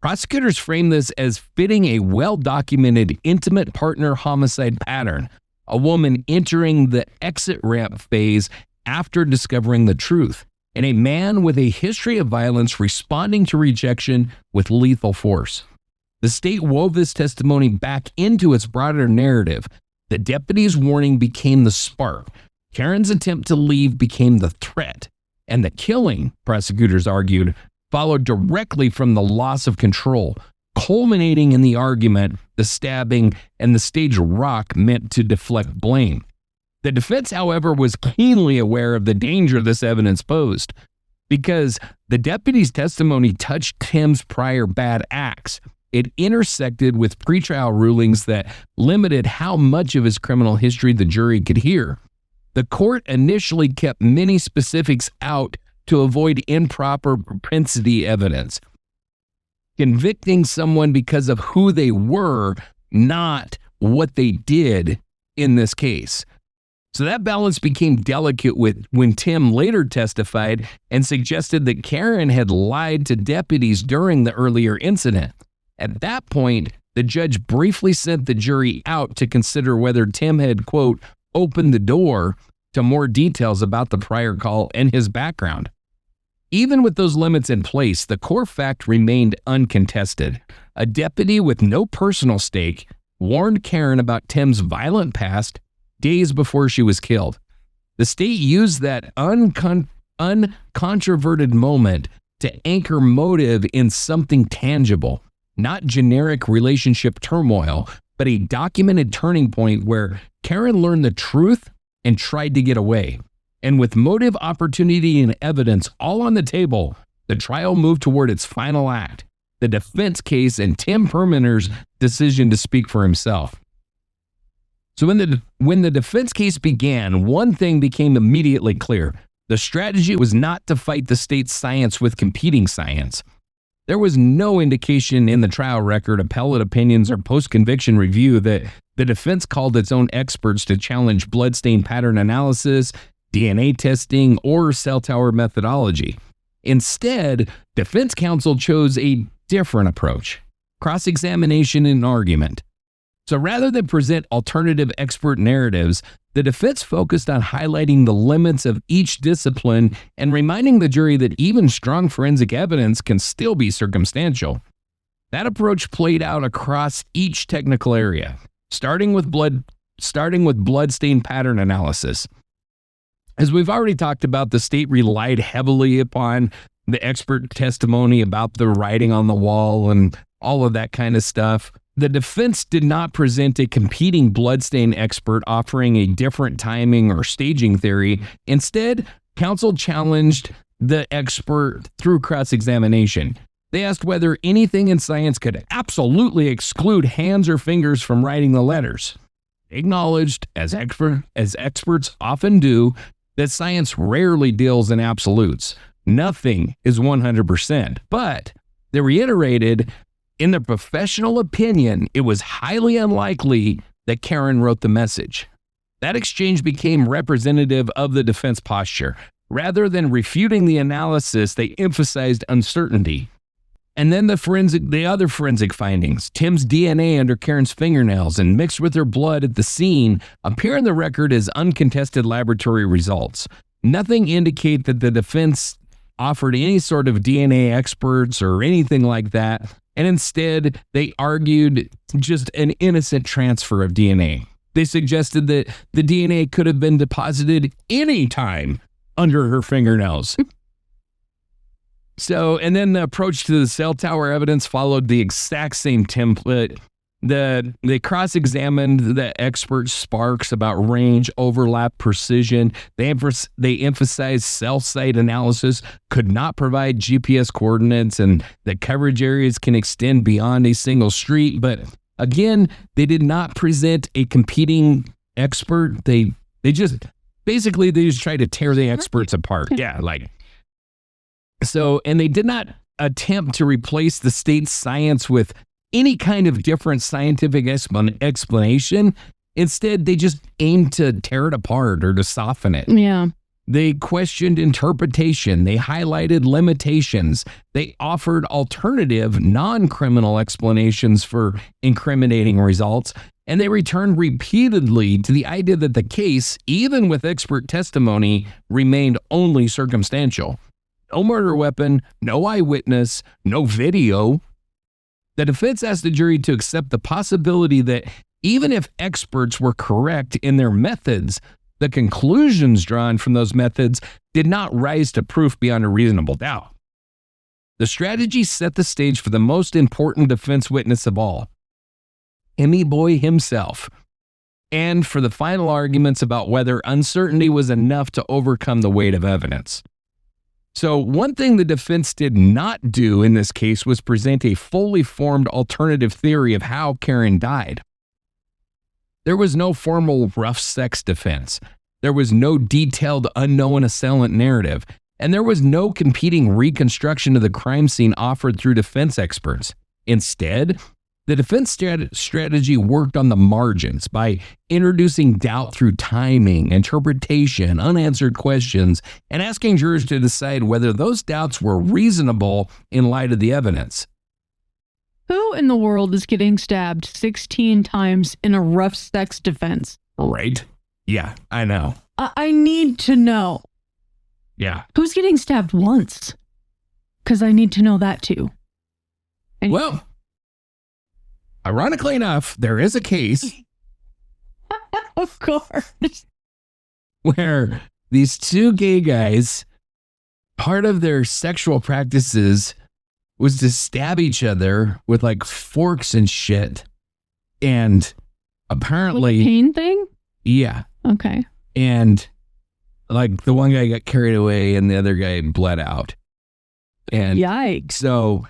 Prosecutors framed this as fitting a well-documented intimate partner homicide pattern, a woman entering the exit ramp phase after discovering the truth, and a man with a history of violence responding to rejection with lethal force. The state wove this testimony back into its broader narrative, The deputy's warning became the spark. Karen's attempt to leave became the threat. And the killing, prosecutors argued, followed directly from the loss of control, culminating in the argument, the stabbing, and the staged rock meant to deflect blame. The defense, however, was keenly aware of the danger this evidence posed, because the deputy's testimony touched Tim's prior bad acts. It intersected with pretrial rulings that limited how much of his criminal history the jury could hear. The court initially kept many specifics out to avoid improper propensity evidence, convicting someone because of who they were, not what they did in this case. So that balance became delicate when Tim later testified and suggested that Karen had lied to deputies during the earlier incident. At that point, the judge briefly sent the jury out to consider whether Tim had, quote, opened the door to more details about the prior call and his background. Even with those limits in place, the core fact remained uncontested. A deputy with no personal stake warned Karen about Tim's violent past days before she was killed. The state used that uncontroverted moment to anchor motive in something tangible, not generic relationship turmoil, but a documented turning point where Karen learned the truth and tried to get away. And with motive, opportunity, and evidence all on the table, the trial moved toward its final act, the defense case and Tim Perminer's decision to speak for himself. So when the defense case began, one thing became immediately clear. The strategy was not to fight the state's science with competing science. There was no indication in the trial record, appellate opinions, or post-conviction review that the defense called its own experts to challenge bloodstain pattern analysis, DNA testing, or cell tower methodology. Instead, defense counsel chose a different approach: cross-examination and argument. So rather than present alternative expert narratives, the defense focused on highlighting the limits of each discipline and reminding the jury that even strong forensic evidence can still be circumstantial. That approach played out across each technical area, starting with bloodstain pattern analysis. As we've already talked about, the state relied heavily upon the expert testimony about the writing on the wall and all of that kind of stuff. The defense did not present a competing bloodstain expert offering a different timing or staging theory. Instead, counsel challenged the expert through cross-examination. They asked whether anything in science could absolutely exclude hands or fingers from writing the letters. They acknowledged, as experts often do, that science rarely deals in absolutes. Nothing is 100%, but they reiterated, in their professional opinion, it was highly unlikely that Karen wrote the message. That exchange became representative of the defense posture. Rather than refuting the analysis, they emphasized uncertainty. And then the other forensic findings, Tim's DNA under Karen's fingernails and mixed with her blood at the scene, appear in the record as uncontested laboratory results. Nothing indicate that the defense offered any sort of DNA experts or anything like that, and instead they argued just an innocent transfer of DNA. They suggested that the DNA could have been deposited any time under her fingernails. So, and then the approach to the cell tower evidence followed the exact same template. They cross-examined the expert Sparks about range, overlap, precision. They emphasized cell site analysis could not provide GPS coordinates and that coverage areas can extend beyond a single street. But again, they did not present a competing expert. They just tried to tear the experts apart. Yeah, like. So, and they did not attempt to replace the state's science with any kind of different scientific explanation. Instead, they just aimed to tear it apart or to soften it. Yeah. They questioned interpretation. They highlighted limitations. They offered alternative, non-criminal explanations for incriminating results. And they returned repeatedly to the idea that the case, even with expert testimony, remained only circumstantial. No murder weapon, no eyewitness, no video. The defense asked the jury to accept the possibility that Even if experts were correct in their methods, the conclusions drawn from those methods did not rise to proof beyond a reasonable doubt. The strategy set the stage for the most important defense witness of all, Emmy Boy himself, and for the final arguments about whether uncertainty was enough to overcome the weight of evidence. So one thing the defense did not do in this case was present a fully formed alternative theory of how Karen died. There was no formal rough sex defense. There was no detailed unknown assailant narrative, and there was no competing reconstruction of the crime scene offered through defense experts. Instead, the defense strategy worked on the margins by introducing doubt through timing, interpretation, unanswered questions, and asking jurors to decide whether those doubts were reasonable in light of the evidence. Who in the world is getting stabbed 16 times in a rough sex defense? Right? Yeah, I know. I need to know. Yeah. Who's getting stabbed once? Because I need to know that too. Well, ironically enough, there is a case of course, where these two gay guys, part of their sexual practices was to stab each other with like forks and shit. And apparently, like a pain thing? Yeah. Okay. And like the one guy got carried away and the other guy bled out. And yikes. So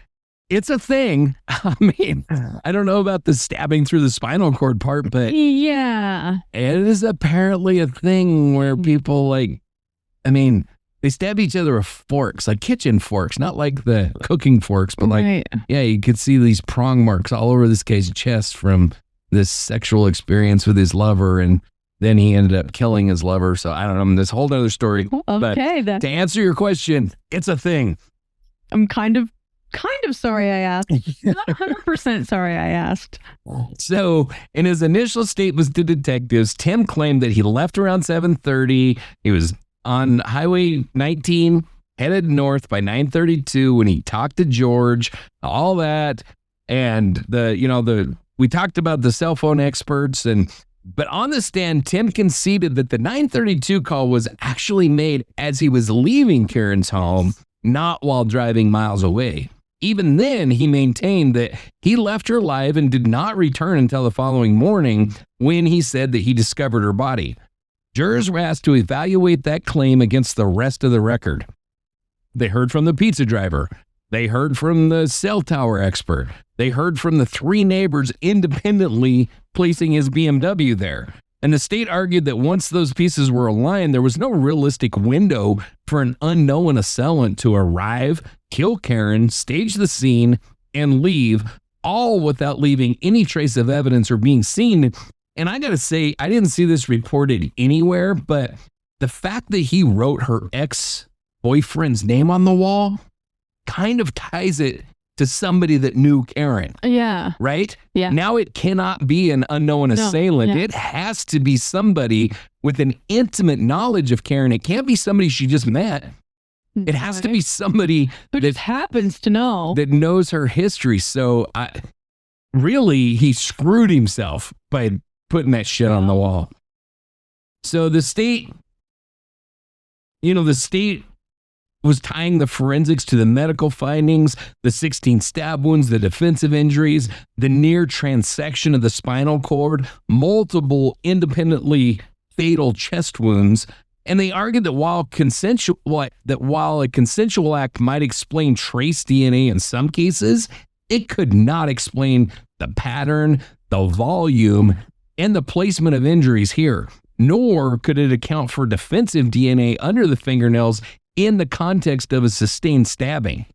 it's a thing. I mean, I don't know about the stabbing through the spinal cord part, but yeah, it is apparently a thing where people they stab each other with forks, like kitchen forks, not like the cooking forks, but like, right. Yeah, you could see these prong marks all over this guy's chest from this sexual experience with his lover. And then he ended up killing his lover. So I don't know, this whole other story. Okay. But to answer your question, it's a thing. I'm kind of sorry I asked. Not 100% sorry I asked. So in his initial statements to detectives, Tim claimed that he left around 7:30. He was on Highway 19, headed north by 9:32 when he talked to George, all that. And we talked about the cell phone experts, but on the stand, Tim conceded that the 9:32 call was actually made as he was leaving Karen's home, not while driving miles away. Even then, he maintained that he left her alive and did not return until the following morning when he said that he discovered her body. Jurors were asked to evaluate that claim against the rest of the record. They heard from the pizza driver. They heard from the cell tower expert. They heard from the three neighbors independently placing his BMW there. And the state argued that once those pieces were aligned, there was no realistic window for an unknown assailant to arrive, kill Karen, stage the scene, and leave, all without leaving any trace of evidence or being seen. And I gotta say, I didn't see this reported anywhere, but the fact that he wrote her ex-boyfriend's name on the wall kind of ties it to somebody that knew Karen. Yeah. Right? Yeah. Now it cannot be an unknown assailant. Yeah. It has to be somebody with an intimate knowledge of Karen. It can't be somebody she just met. It has to be somebody who just happens to know. That knows her history. So really, he screwed himself by putting that shit on the wall. So the state was tying the forensics to the medical findings, the 16 stab wounds, the defensive injuries, the near transection of the spinal cord, multiple independently fatal chest wounds. And they argued that while a consensual act might explain trace DNA in some cases, it could not explain the pattern, the volume, and the placement of injuries here, nor could it account for defensive DNA under the fingernails in the context of a sustained stabbing.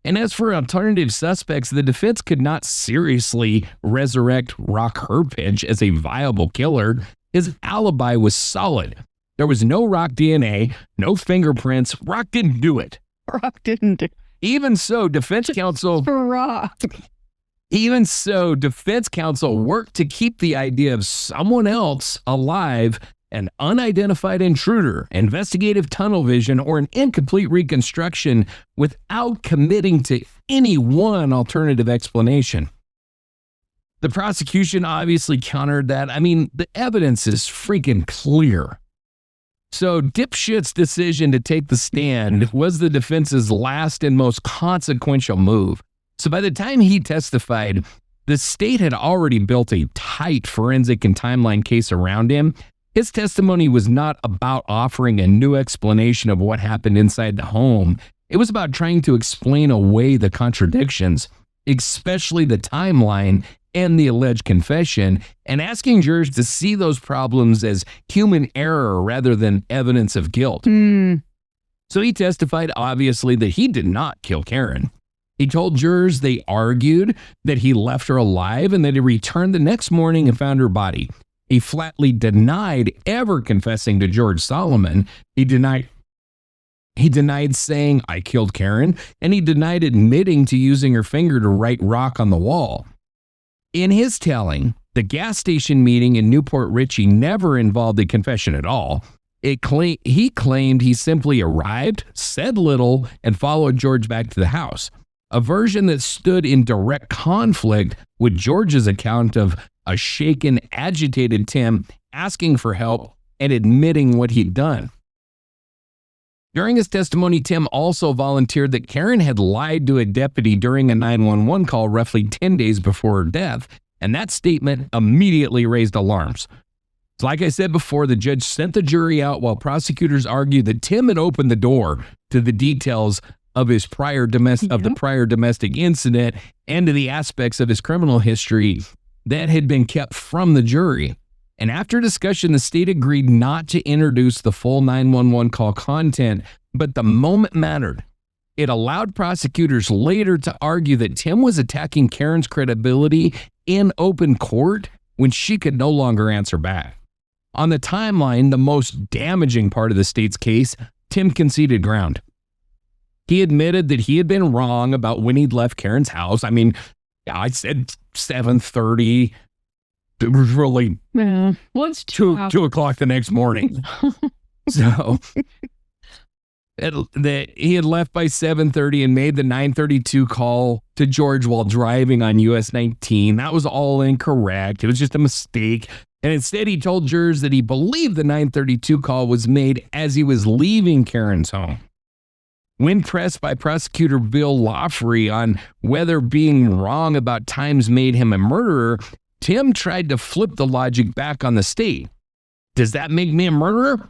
And as for alternative suspects, the defense could not seriously resurrect Rock Herpage as a viable killer. His alibi was solid. There was no Rock DNA, no fingerprints. Rock didn't do it. Rock didn't do it. Even so, defense counsel worked to keep the idea of someone else alive, an unidentified intruder, investigative tunnel vision, or an incomplete reconstruction without committing to any one alternative explanation. The prosecution obviously countered that. I mean, the evidence is freaking clear. So Dipshit's decision to take the stand was the defense's last and most consequential move. So by the time he testified, the state had already built a tight forensic and timeline case around him. His testimony was not about offering a new explanation of what happened inside the home. It was about trying to explain away the contradictions, especially the timeline and the alleged confession, and asking jurors to see those problems as human error rather than evidence of guilt. So he testified, obviously, that he did not kill Karen. He told jurors they argued that he left her alive and that he returned the next morning and found her body. He flatly denied ever confessing to George Solomon. He denied saying, "I killed Karen," and he denied admitting to using her finger to write rock on the wall. In his telling, the gas station meeting in Newport Richey never involved a confession at all. He claimed he simply arrived, said little, and followed George back to the house, a version that stood in direct conflict with George's account of a shaken, agitated Tim asking for help and admitting what he'd done. During his testimony, Tim also volunteered that Karen had lied to a deputy during a 911 call roughly 10 days before her death, and that statement immediately raised alarms. So like I said before, the judge sent the jury out while prosecutors argued that Tim had opened the door to the details of his prior domestic incident and to the aspects of his criminal history that had been kept from the jury. And after discussion, the state agreed not to introduce the full 911 call content, but the moment mattered. It allowed prosecutors later to argue that Tim was attacking Karen's credibility in open court when she could no longer answer back. On the timeline, the most damaging part of the state's case, Tim conceded ground. He admitted that he had been wrong about when he'd left Karen's house. I mean, I said 7:30. It was really it's 2 o'clock the next morning. So he had left by 7:30 and made the 9:32 call to George while driving on US 19. That was all incorrect. It was just a mistake. And instead, he told jurors that he believed the 9:32 call was made as he was leaving Karen's home. When pressed by prosecutor Bill Lawfrey on whether being wrong about times made him a murderer, Tim tried to flip the logic back on the state. Does that make me a murderer?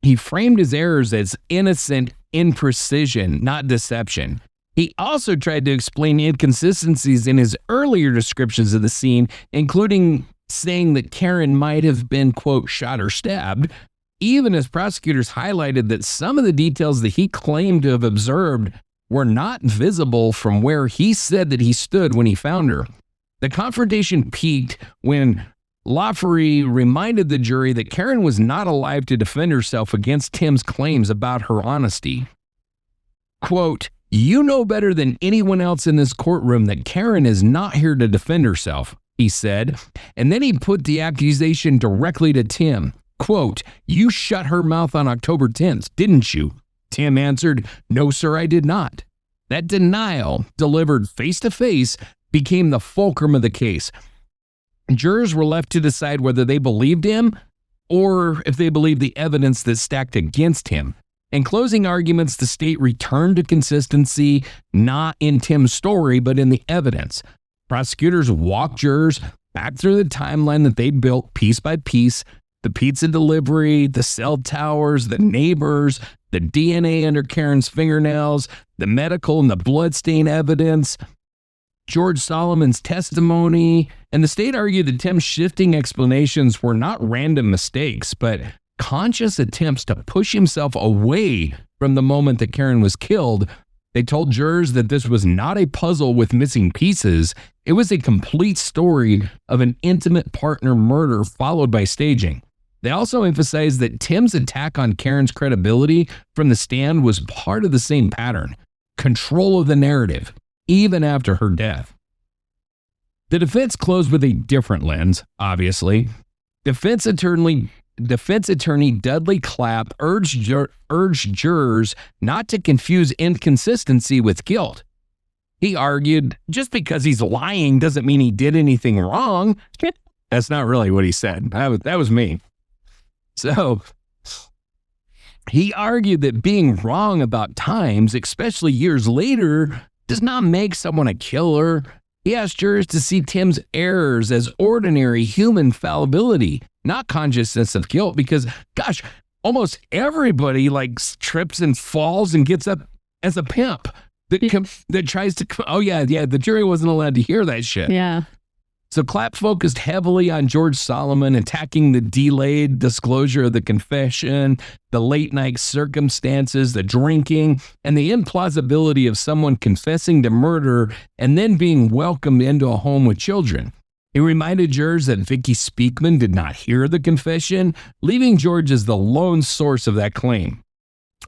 He framed his errors as innocent imprecision, not deception. He also tried to explain inconsistencies in his earlier descriptions of the scene, including saying that Karen might have been, quote, shot or stabbed, even as prosecutors highlighted that some of the details that he claimed to have observed were not visible from where he said that he stood when he found her. The confrontation peaked when Lawfrey reminded the jury that Karen was not alive to defend herself against Tim's claims about her honesty. Quote, "You know better than anyone else in this courtroom that Karen is not here to defend herself," he said, and then he put the accusation directly to Tim. Quote, "You shut her mouth on October 10th, didn't you?" Tim answered, "No, sir, I did not." That denial, delivered face-to-face, became the fulcrum of the case. Jurors were left to decide whether they believed him or if they believed the evidence that stacked against him. In closing arguments, the state returned to consistency, not in Tim's story, but in the evidence. Prosecutors walked jurors back through the timeline that they'd built piece by piece: the pizza delivery, the cell towers, the neighbors, the DNA under Karen's fingernails, the medical and the bloodstain evidence, George Solomon's testimony, and the state argued that Tim's shifting explanations were not random mistakes, but conscious attempts to push himself away from the moment that Karen was killed. They told jurors that this was not a puzzle with missing pieces. It was a complete story of an intimate partner murder followed by staging. They also emphasized that Tim's attack on Karen's credibility from the stand was part of the same pattern: control of the narrative, even after her death. The defense closed with a different lens, obviously. Defense attorney Dudley Clapp urged jurors not to confuse inconsistency with guilt. He argued, just because he's lying doesn't mean he did anything wrong. That's not really what he said. That was me. So he argued that being wrong about times, especially years later, does not make someone a killer. He asked jurors to see Tim's errors as ordinary human fallibility, not consciousness of guilt, because, gosh, almost everybody trips and falls and gets up as a pimp that tries to, the jury wasn't allowed to hear that shit. Yeah. So Clapp focused heavily on George Solomon, attacking the delayed disclosure of the confession, the late night circumstances, the drinking, and the implausibility of someone confessing to murder and then being welcomed into a home with children. He reminded jurors that Vicky Speakman did not hear the confession, leaving George as the lone source of that claim.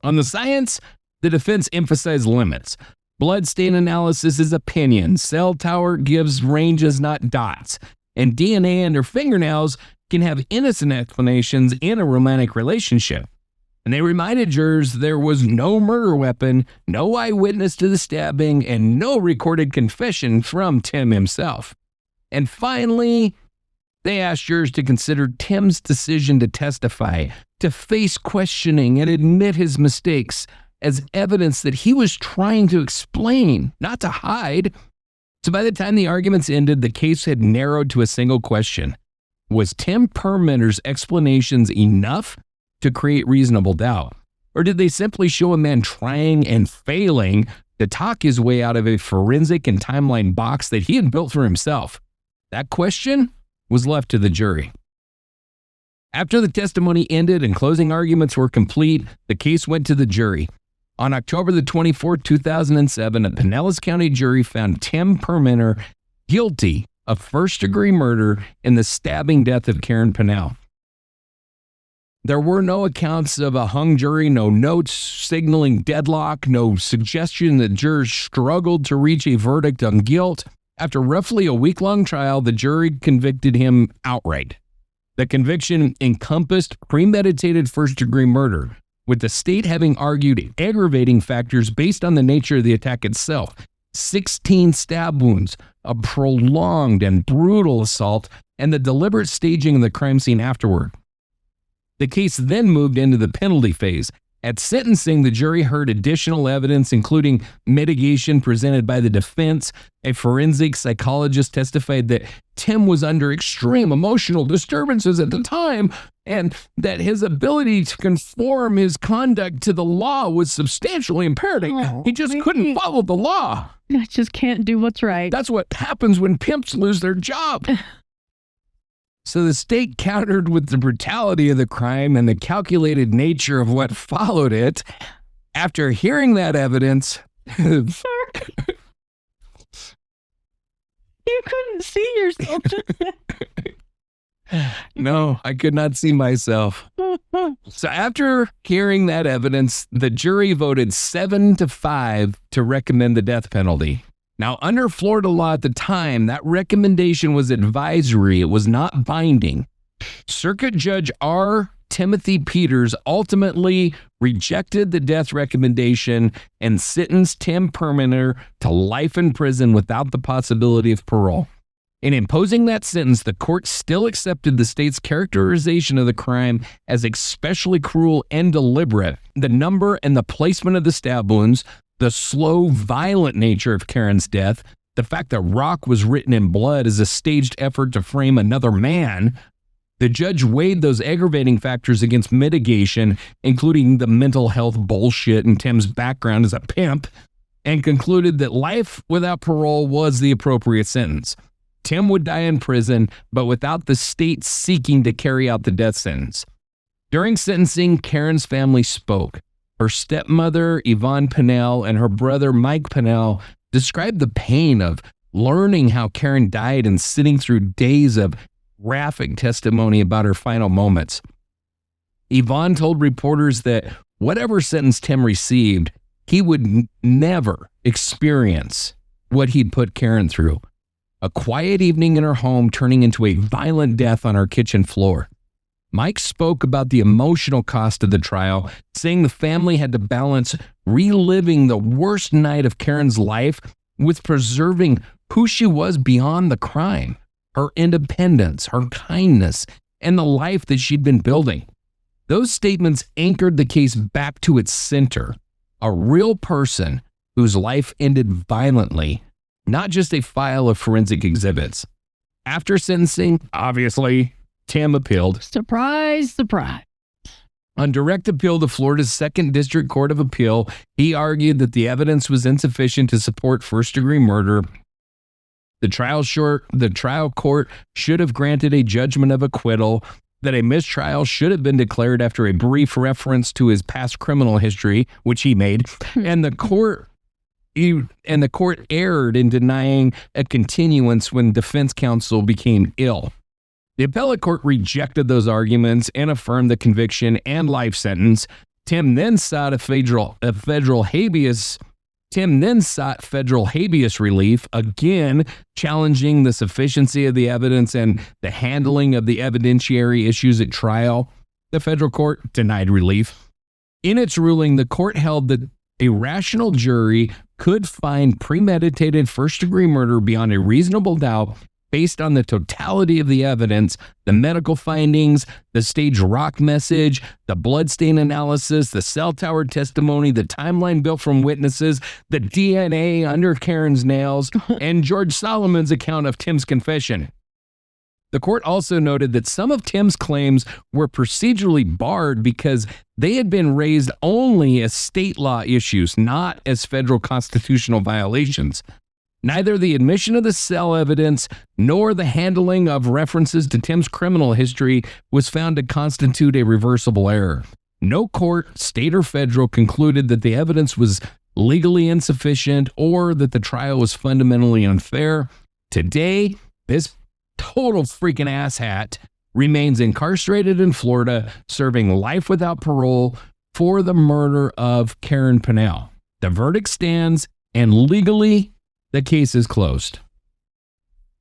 On the science, the defense emphasized limits. Bloodstain analysis is opinion. Cell tower gives ranges, not dots. And DNA under fingernails can have innocent explanations in a romantic relationship. And they reminded jurors there was no murder weapon, no eyewitness to the stabbing, and no recorded confession from Tim himself. And finally, they asked jurors to consider Tim's decision to testify, to face questioning and admit his mistakes as evidence that he was trying to explain, not to hide. So by the time the arguments ended, the case had narrowed to a single question. Was Tim Perlmutter's explanations enough to create reasonable doubt? Or did they simply show a man trying and failing to talk his way out of a forensic and timeline box that he had built for himself? That question was left to the jury. After the testimony ended and closing arguments were complete, the case went to the jury. On October the 24th, 2007, a Pinellas County jury found Tim Perlmutter guilty of first-degree murder in the stabbing death of Karen Pannell. There were no accounts of a hung jury, no notes signaling deadlock, no suggestion that jurors struggled to reach a verdict on guilt. After roughly a week-long trial, the jury convicted him outright. The conviction encompassed premeditated first-degree murder, with the state having argued aggravating factors based on the nature of the attack itself. 16 stab wounds, a prolonged and brutal assault, and the deliberate staging of the crime scene afterward. The case then moved into the penalty phase. At sentencing, the jury heard additional evidence, including mitigation presented by the defense. A forensic psychologist testified that Tim was under extreme emotional disturbances at the time, and that his ability to conform his conduct to the law was substantially impaired. He just couldn't follow the law. I just can't do what's right. That's what happens when pimps lose their job. So the state countered with the brutality of the crime and the calculated nature of what followed it. After hearing that evidence, you couldn't see yourself just No, I could not see myself. So after hearing that evidence, the jury voted 7-5 to recommend the death penalty. Now, under Florida law at the time, that recommendation was advisory. It was not binding. Circuit Judge R. Timothy Peters ultimately rejected the death recommendation and sentenced Tim Perlmutter to life in prison without the possibility of parole. In imposing that sentence, the court still accepted the state's characterization of the crime as especially cruel and deliberate. The number and the placement of the stab wounds, the slow, violent nature of Karen's death, the fact that Rock was written in blood as a staged effort to frame another man. The judge weighed those aggravating factors against mitigation, including the mental health bullshit and Tim's background as a pimp, and concluded that life without parole was the appropriate sentence. Tim would die in prison, but without the state seeking to carry out the death sentence. During sentencing, Karen's family spoke. Her stepmother, Yvonne Pannell, and her brother, Mike Pannell, described the pain of learning how Karen died and sitting through days of graphic testimony about her final moments. Yvonne told reporters that whatever sentence Tim received, he would never experience what he'd put Karen through. A quiet evening in her home turning into a violent death on her kitchen floor. Mike spoke about the emotional cost of the trial, saying the family had to balance reliving the worst night of Karen's life with preserving who she was beyond the crime, her independence, her kindness, and the life that she'd been building. Those statements anchored the case back to its center, a real person whose life ended violently, not just a file of forensic exhibits. After sentencing, obviously, Tim appealed. Surprise, surprise. On direct appeal to Florida's 2nd District Court of Appeal, he argued that the evidence was insufficient to support first-degree murder. The trial court should have granted a judgment of acquittal, that a mistrial should have been declared after a brief reference to his past criminal history, which he made, and the court erred in denying a continuance when defense counsel became ill. The appellate court rejected those arguments and affirmed the conviction and life sentence. Tim then sought federal habeas relief, again challenging the sufficiency of the evidence and the handling of the evidentiary issues at trial. The federal court denied relief. In its ruling, the court held that a rational jury could find premeditated first-degree murder beyond a reasonable doubt based on the totality of the evidence, the medical findings, the staged rock message, the bloodstain analysis, the cell tower testimony, the timeline built from witnesses, the DNA under Karen's nails, and George Solomon's account of Tim's confession. The court also noted that some of Tim's claims were procedurally barred because they had been raised only as state law issues, not as federal constitutional violations. Neither the admission of the cell evidence nor the handling of references to Tim's criminal history was found to constitute a reversible error. No court, state or federal, concluded that the evidence was legally insufficient or that the trial was fundamentally unfair. Today, this total freaking asshat remains incarcerated in Florida, serving life without parole for the murder of Karen Pannell. The verdict stands, and legally, the case is closed.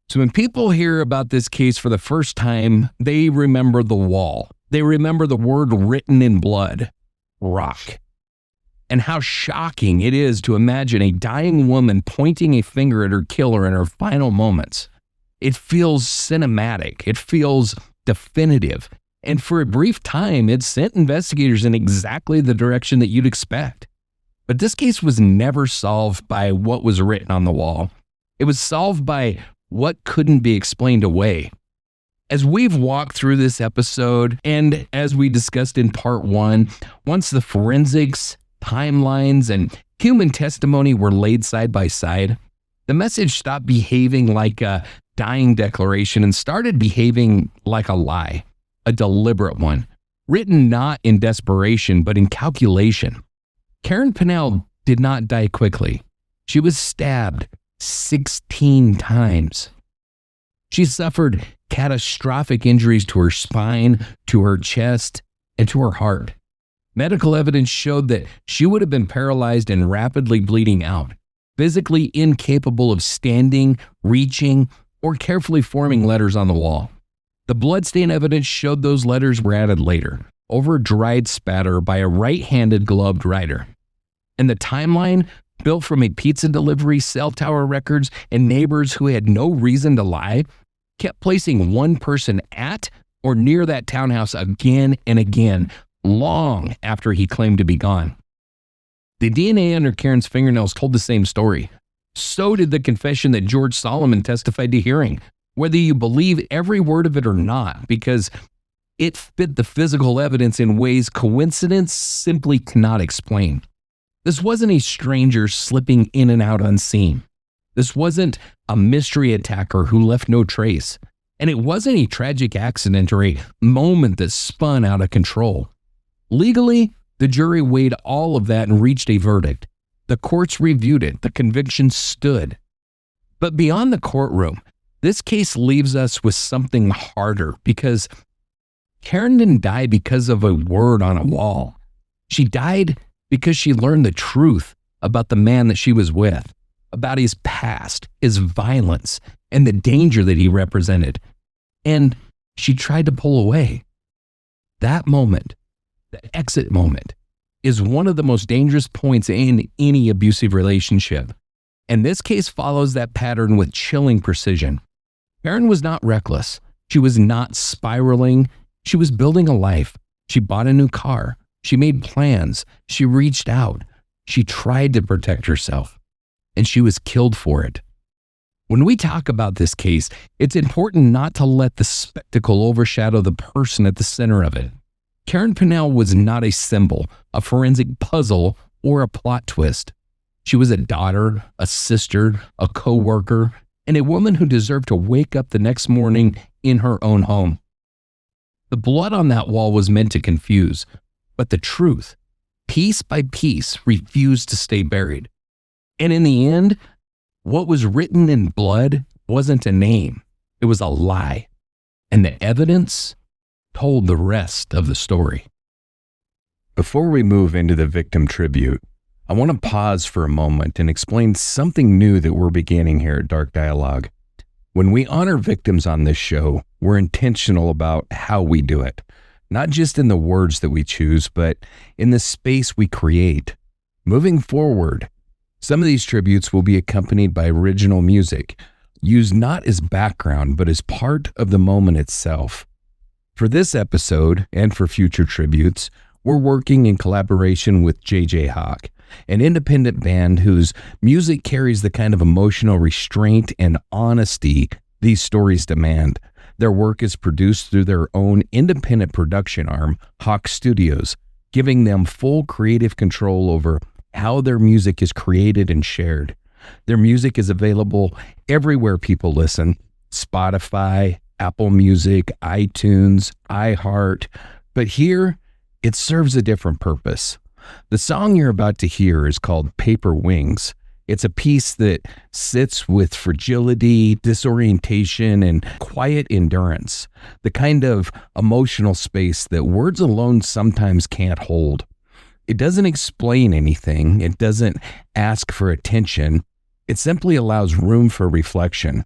So when people hear about this case for the first time, they remember the wall. They remember the word written in blood, rock. And how shocking it is to imagine a dying woman pointing a finger at her killer in her final moments. It feels cinematic. It feels definitive. And for a brief time, it sent investigators in exactly the direction that you'd expect. But this case was never solved by what was written on the wall. It was solved by what couldn't be explained away. As we've walked through this episode, and as we discussed in part 1, once the forensics, timelines, and human testimony were laid side by side, the message stopped behaving like a dying declaration and started behaving like a lie, a deliberate one, written not in desperation, but in calculation. Karen Pannell did not die quickly. She was stabbed 16 times. She suffered catastrophic injuries to her spine, to her chest, and to her heart. Medical evidence showed that she would have been paralyzed and rapidly bleeding out, physically incapable of standing, reaching, or carefully forming letters on the wall. The bloodstain evidence showed those letters were added later, over dried spatter by a right-handed gloved writer. And the timeline, built from a pizza delivery, cell tower records, and neighbors who had no reason to lie, kept placing one person at or near that townhouse again and again, long after he claimed to be gone. The DNA under Karen's fingernails told the same story. So did the confession that George Solomon testified to hearing, whether you believe every word of it or not, because it fit the physical evidence in ways coincidence simply cannot explain. This wasn't a stranger slipping in and out unseen. This wasn't a mystery attacker who left no trace. And it wasn't a tragic accident or a moment that spun out of control. Legally, the jury weighed all of that and reached a verdict. The courts reviewed it. The conviction stood. But beyond the courtroom, this case leaves us with something harder, because Karen didn't die because of a word on a wall. She died because she learned the truth about the man that she was with, about his past, his violence, and the danger that he represented. And she tried to pull away. That moment, the exit moment, is one of the most dangerous points in any abusive relationship. And this case follows that pattern with chilling precision. Karen was not reckless. She was not spiraling. She was building a life. She bought a new car. She made plans. She reached out. She tried to protect herself. And she was killed for it. When we talk about this case, it's important not to let the spectacle overshadow the person at the center of it. Karen Pannell was not a symbol, a forensic puzzle, or a plot twist. She was a daughter, a sister, a co-worker, and a woman who deserved to wake up the next morning in her own home. The blood on that wall was meant to confuse, but the truth, piece by piece, refused to stay buried. And in the end, what was written in blood wasn't a name, it was a lie. And the evidence told the rest of the story. Before we move into the victim tribute, I want to pause for a moment and explain something new that we're beginning here at Dark Dialogue. When we honor victims on this show, we're intentional about how we do it, not just in the words that we choose, but in the space we create. Moving forward, some of these tributes will be accompanied by original music, used not as background, but as part of the moment itself. For this episode, and for future tributes, we're working in collaboration with J.J. Hawk, an independent band whose music carries the kind of emotional restraint and honesty these stories demand. Their work is produced through their own independent production arm, Hawk Studios, giving them full creative control over how their music is created and shared. Their music is available everywhere people listen: Spotify, Apple Music, iTunes, iHeart. But here, it serves a different purpose. The song you're about to hear is called Paper Wings. It's a piece that sits with fragility, disorientation, and quiet endurance, the kind of emotional space that words alone sometimes can't hold. It doesn't explain anything. It doesn't ask for attention. It simply allows room for reflection.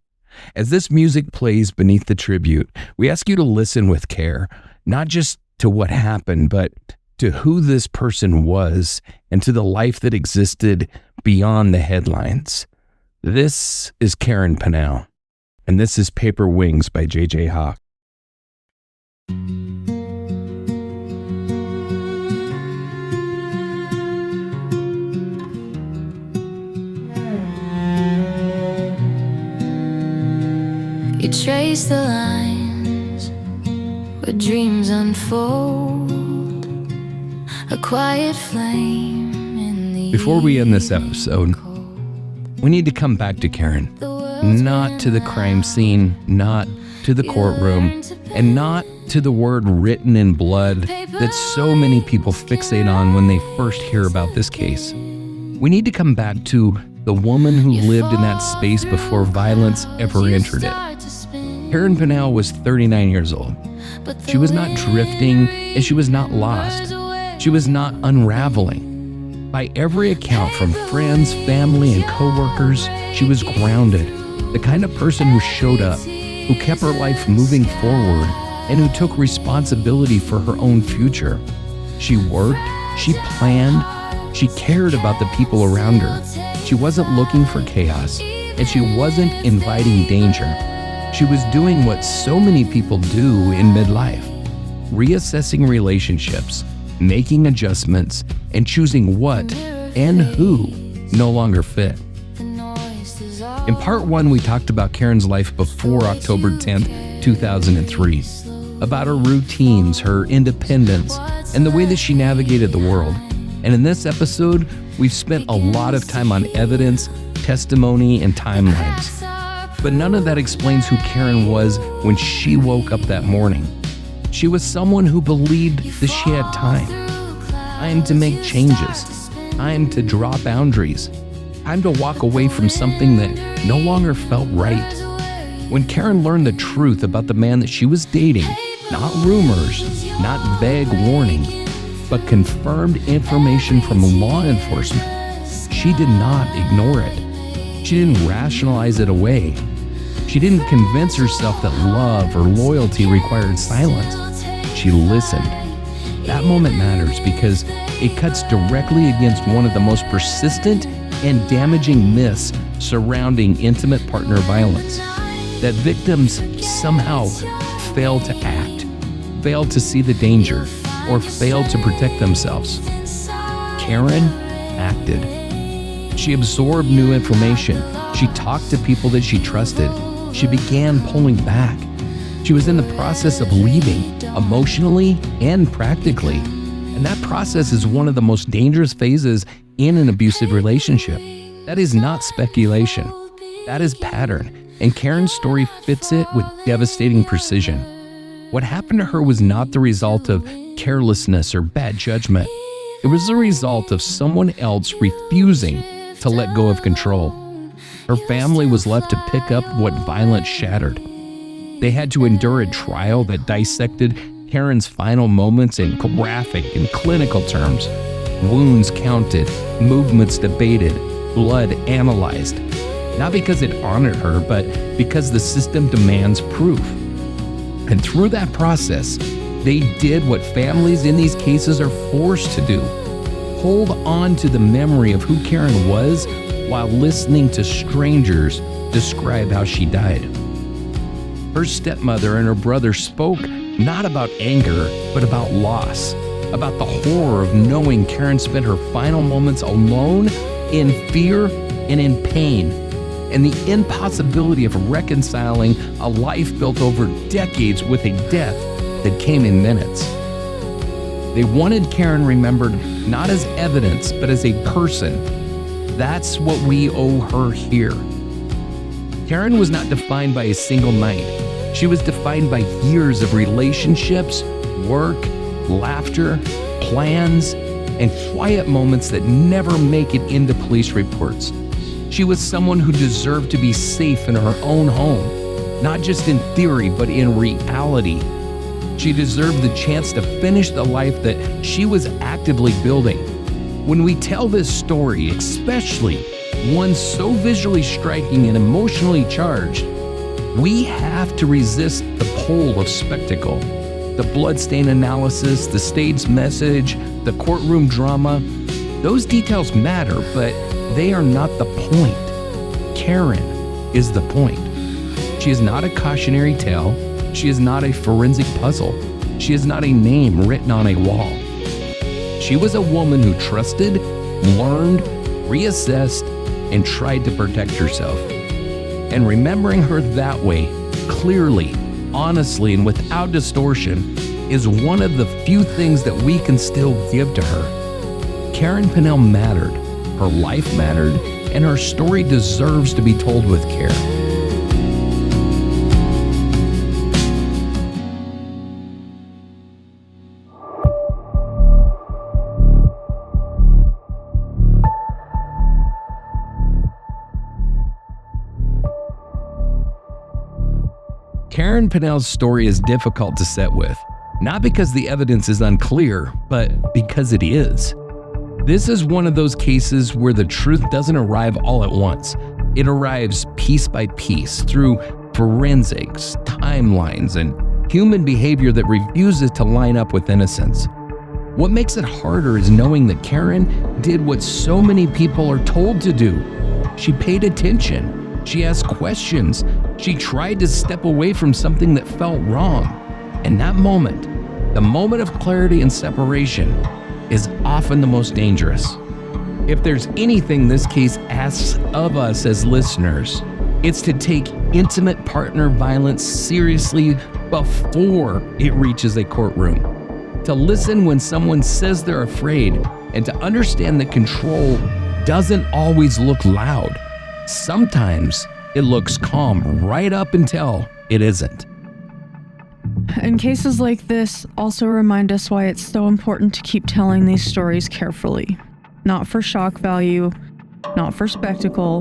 As this music plays beneath the tribute, we ask you to listen with care, not just to what happened, but to who this person was and to the life that existed beyond the headlines. This is Karen Pannell, and this is Paper Wings by J.J. Hawk. You trace the lines where dreams unfold, a quiet flame in the Before we end this episode, we need to come back to Karen, not to the crime scene, not to the courtroom, and not to the word written in blood that so many people fixate on when they first hear about this case. We need to come back to the woman who lived in that space before violence ever entered it. Karen Pannell was 39 years old. She was not drifting, and she was not lost. She was not unraveling. By every account from friends, family, and coworkers, she was grounded, the kind of person who showed up, who kept her life moving forward, and who took responsibility for her own future. She worked, she planned, she cared about the people around her. She wasn't looking for chaos, and she wasn't inviting danger. She was doing what so many people do in midlife, reassessing relationships, making adjustments, and choosing what and who no longer fit. In part one, we talked about Karen's life before October 10th, 2003, about her routines, her independence, and the way that she navigated the world. And in this episode, we've spent a lot of time on evidence, testimony, and timelines. But none of that explains who Karen was when she woke up that morning. She was someone who believed that she had time. Time to make changes. Time to draw boundaries. Time to walk away from something that no longer felt right. When Karen learned the truth about the man that she was dating, not rumors, not vague warning, but confirmed information from law enforcement, she did not ignore it. She didn't rationalize it away. She didn't convince herself that love or loyalty required silence. She listened. That moment matters because it cuts directly against one of the most persistent and damaging myths surrounding intimate partner violence. That victims somehow failed to act, failed to see the danger, or failed to protect themselves. Karen acted. She absorbed new information. She talked to people that she trusted. She began pulling back. She was in the process of leaving, emotionally and practically. And that process is one of the most dangerous phases in an abusive relationship. That is not speculation. That is pattern. And Karen's story fits it with devastating precision. What happened to her was not the result of carelessness or bad judgment. It was the result of someone else refusing to let go of control. Her family was left to pick up what violence shattered. They had to endure a trial that dissected Karen's final moments in graphic and clinical terms. Wounds counted, movements debated, blood analyzed. Not because it honored her, but because the system demands proof. And through that process, they did what families in these cases are forced to do. Hold on to the memory of who Karen was while listening to strangers describe how she died. Her stepmother and her brother spoke not about anger, but about loss, about the horror of knowing Karen spent her final moments alone, in fear and in pain, and the impossibility of reconciling a life built over decades with a death that came in minutes. They wanted Karen remembered not as evidence, but as a person. That's what we owe her here. Karen was not defined by a single night. She was defined by years of relationships, work, laughter, plans, and quiet moments that never make it into police reports. She was someone who deserved to be safe in her own home, not just in theory, but in reality. She deserved the chance to finish the life that she was actively building. When we tell this story, especially one so visually striking and emotionally charged, we have to resist the pull of spectacle. The bloodstain analysis, the staged message, the courtroom drama, those details matter, but they are not the point. Karen is the point. She is not a cautionary tale. She is not a forensic puzzle. She is not a name written on a wall. She was a woman who trusted, learned, reassessed, and tried to protect herself. And remembering her that way, clearly, honestly, and without distortion, is one of the few things that we can still give to her. Karen Pannell mattered, her life mattered, and her story deserves to be told with care. Karen Pannell's story is difficult to sit with, not because the evidence is unclear, but because it is. This is one of those cases where the truth doesn't arrive all at once. It arrives piece by piece through forensics, timelines, and human behavior that refuses to line up with innocence. What makes it harder is knowing that Karen did what so many people are told to do. She paid attention. She asked questions. She tried to step away from something that felt wrong. And that moment, the moment of clarity and separation, is often the most dangerous. If there's anything this case asks of us as listeners, it's to take intimate partner violence seriously before it reaches a courtroom. To listen when someone says they're afraid, and to understand that control doesn't always look loud. Sometimes it looks calm right up until it isn't. And cases like this also remind us why it's so important to keep telling these stories carefully. Not for shock value, not for spectacle,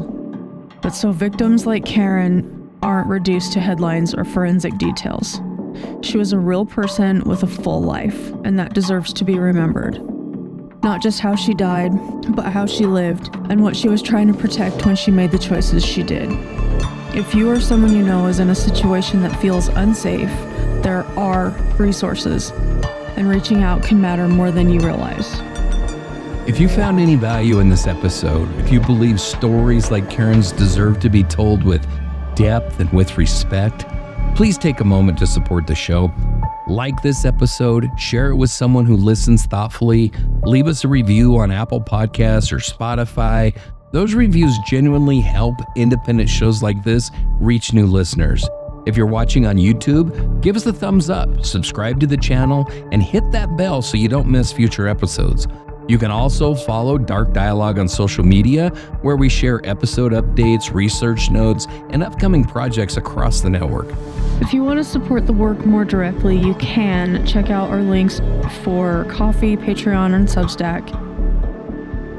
but so victims like Karen aren't reduced to headlines or forensic details. She was a real person with a full life, and that deserves to be remembered. Not just how she died, but how she lived and what she was trying to protect when she made the choices she did. If you or someone you know is in a situation that feels unsafe, there are resources, and reaching out can matter more than you realize. If you found any value in this episode, if you believe stories like Karen's deserve to be told with depth and with respect, please take a moment to support the show. Like this episode, share it with someone who listens thoughtfully, leave us a review on Apple Podcasts or Spotify. Those reviews genuinely help independent shows like this reach new listeners. If you're watching on YouTube, give us a thumbs up, subscribe to the channel, and hit that bell so you don't miss future episodes. You can also follow Dark Dialogue on social media, where we share episode updates, research notes, and upcoming projects across the network. If you want to support the work more directly, you can check out our links for Ko-fi, Patreon, and Substack.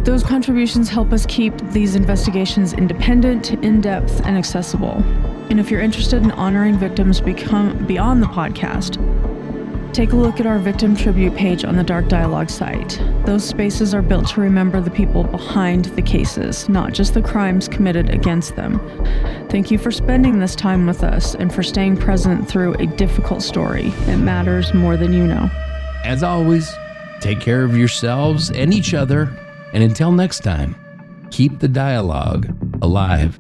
Those contributions help us keep these investigations independent, in-depth, and accessible. And if you're interested in honoring victims beyond the podcast, take a look at our victim tribute page on the Dark Dialogue site. Those spaces are built to remember the people behind the cases, not just the crimes committed against them. Thank you for spending this time with us and for staying present through a difficult story. It matters more than you know. As always, take care of yourselves and each other. And until next time, keep the dialogue alive.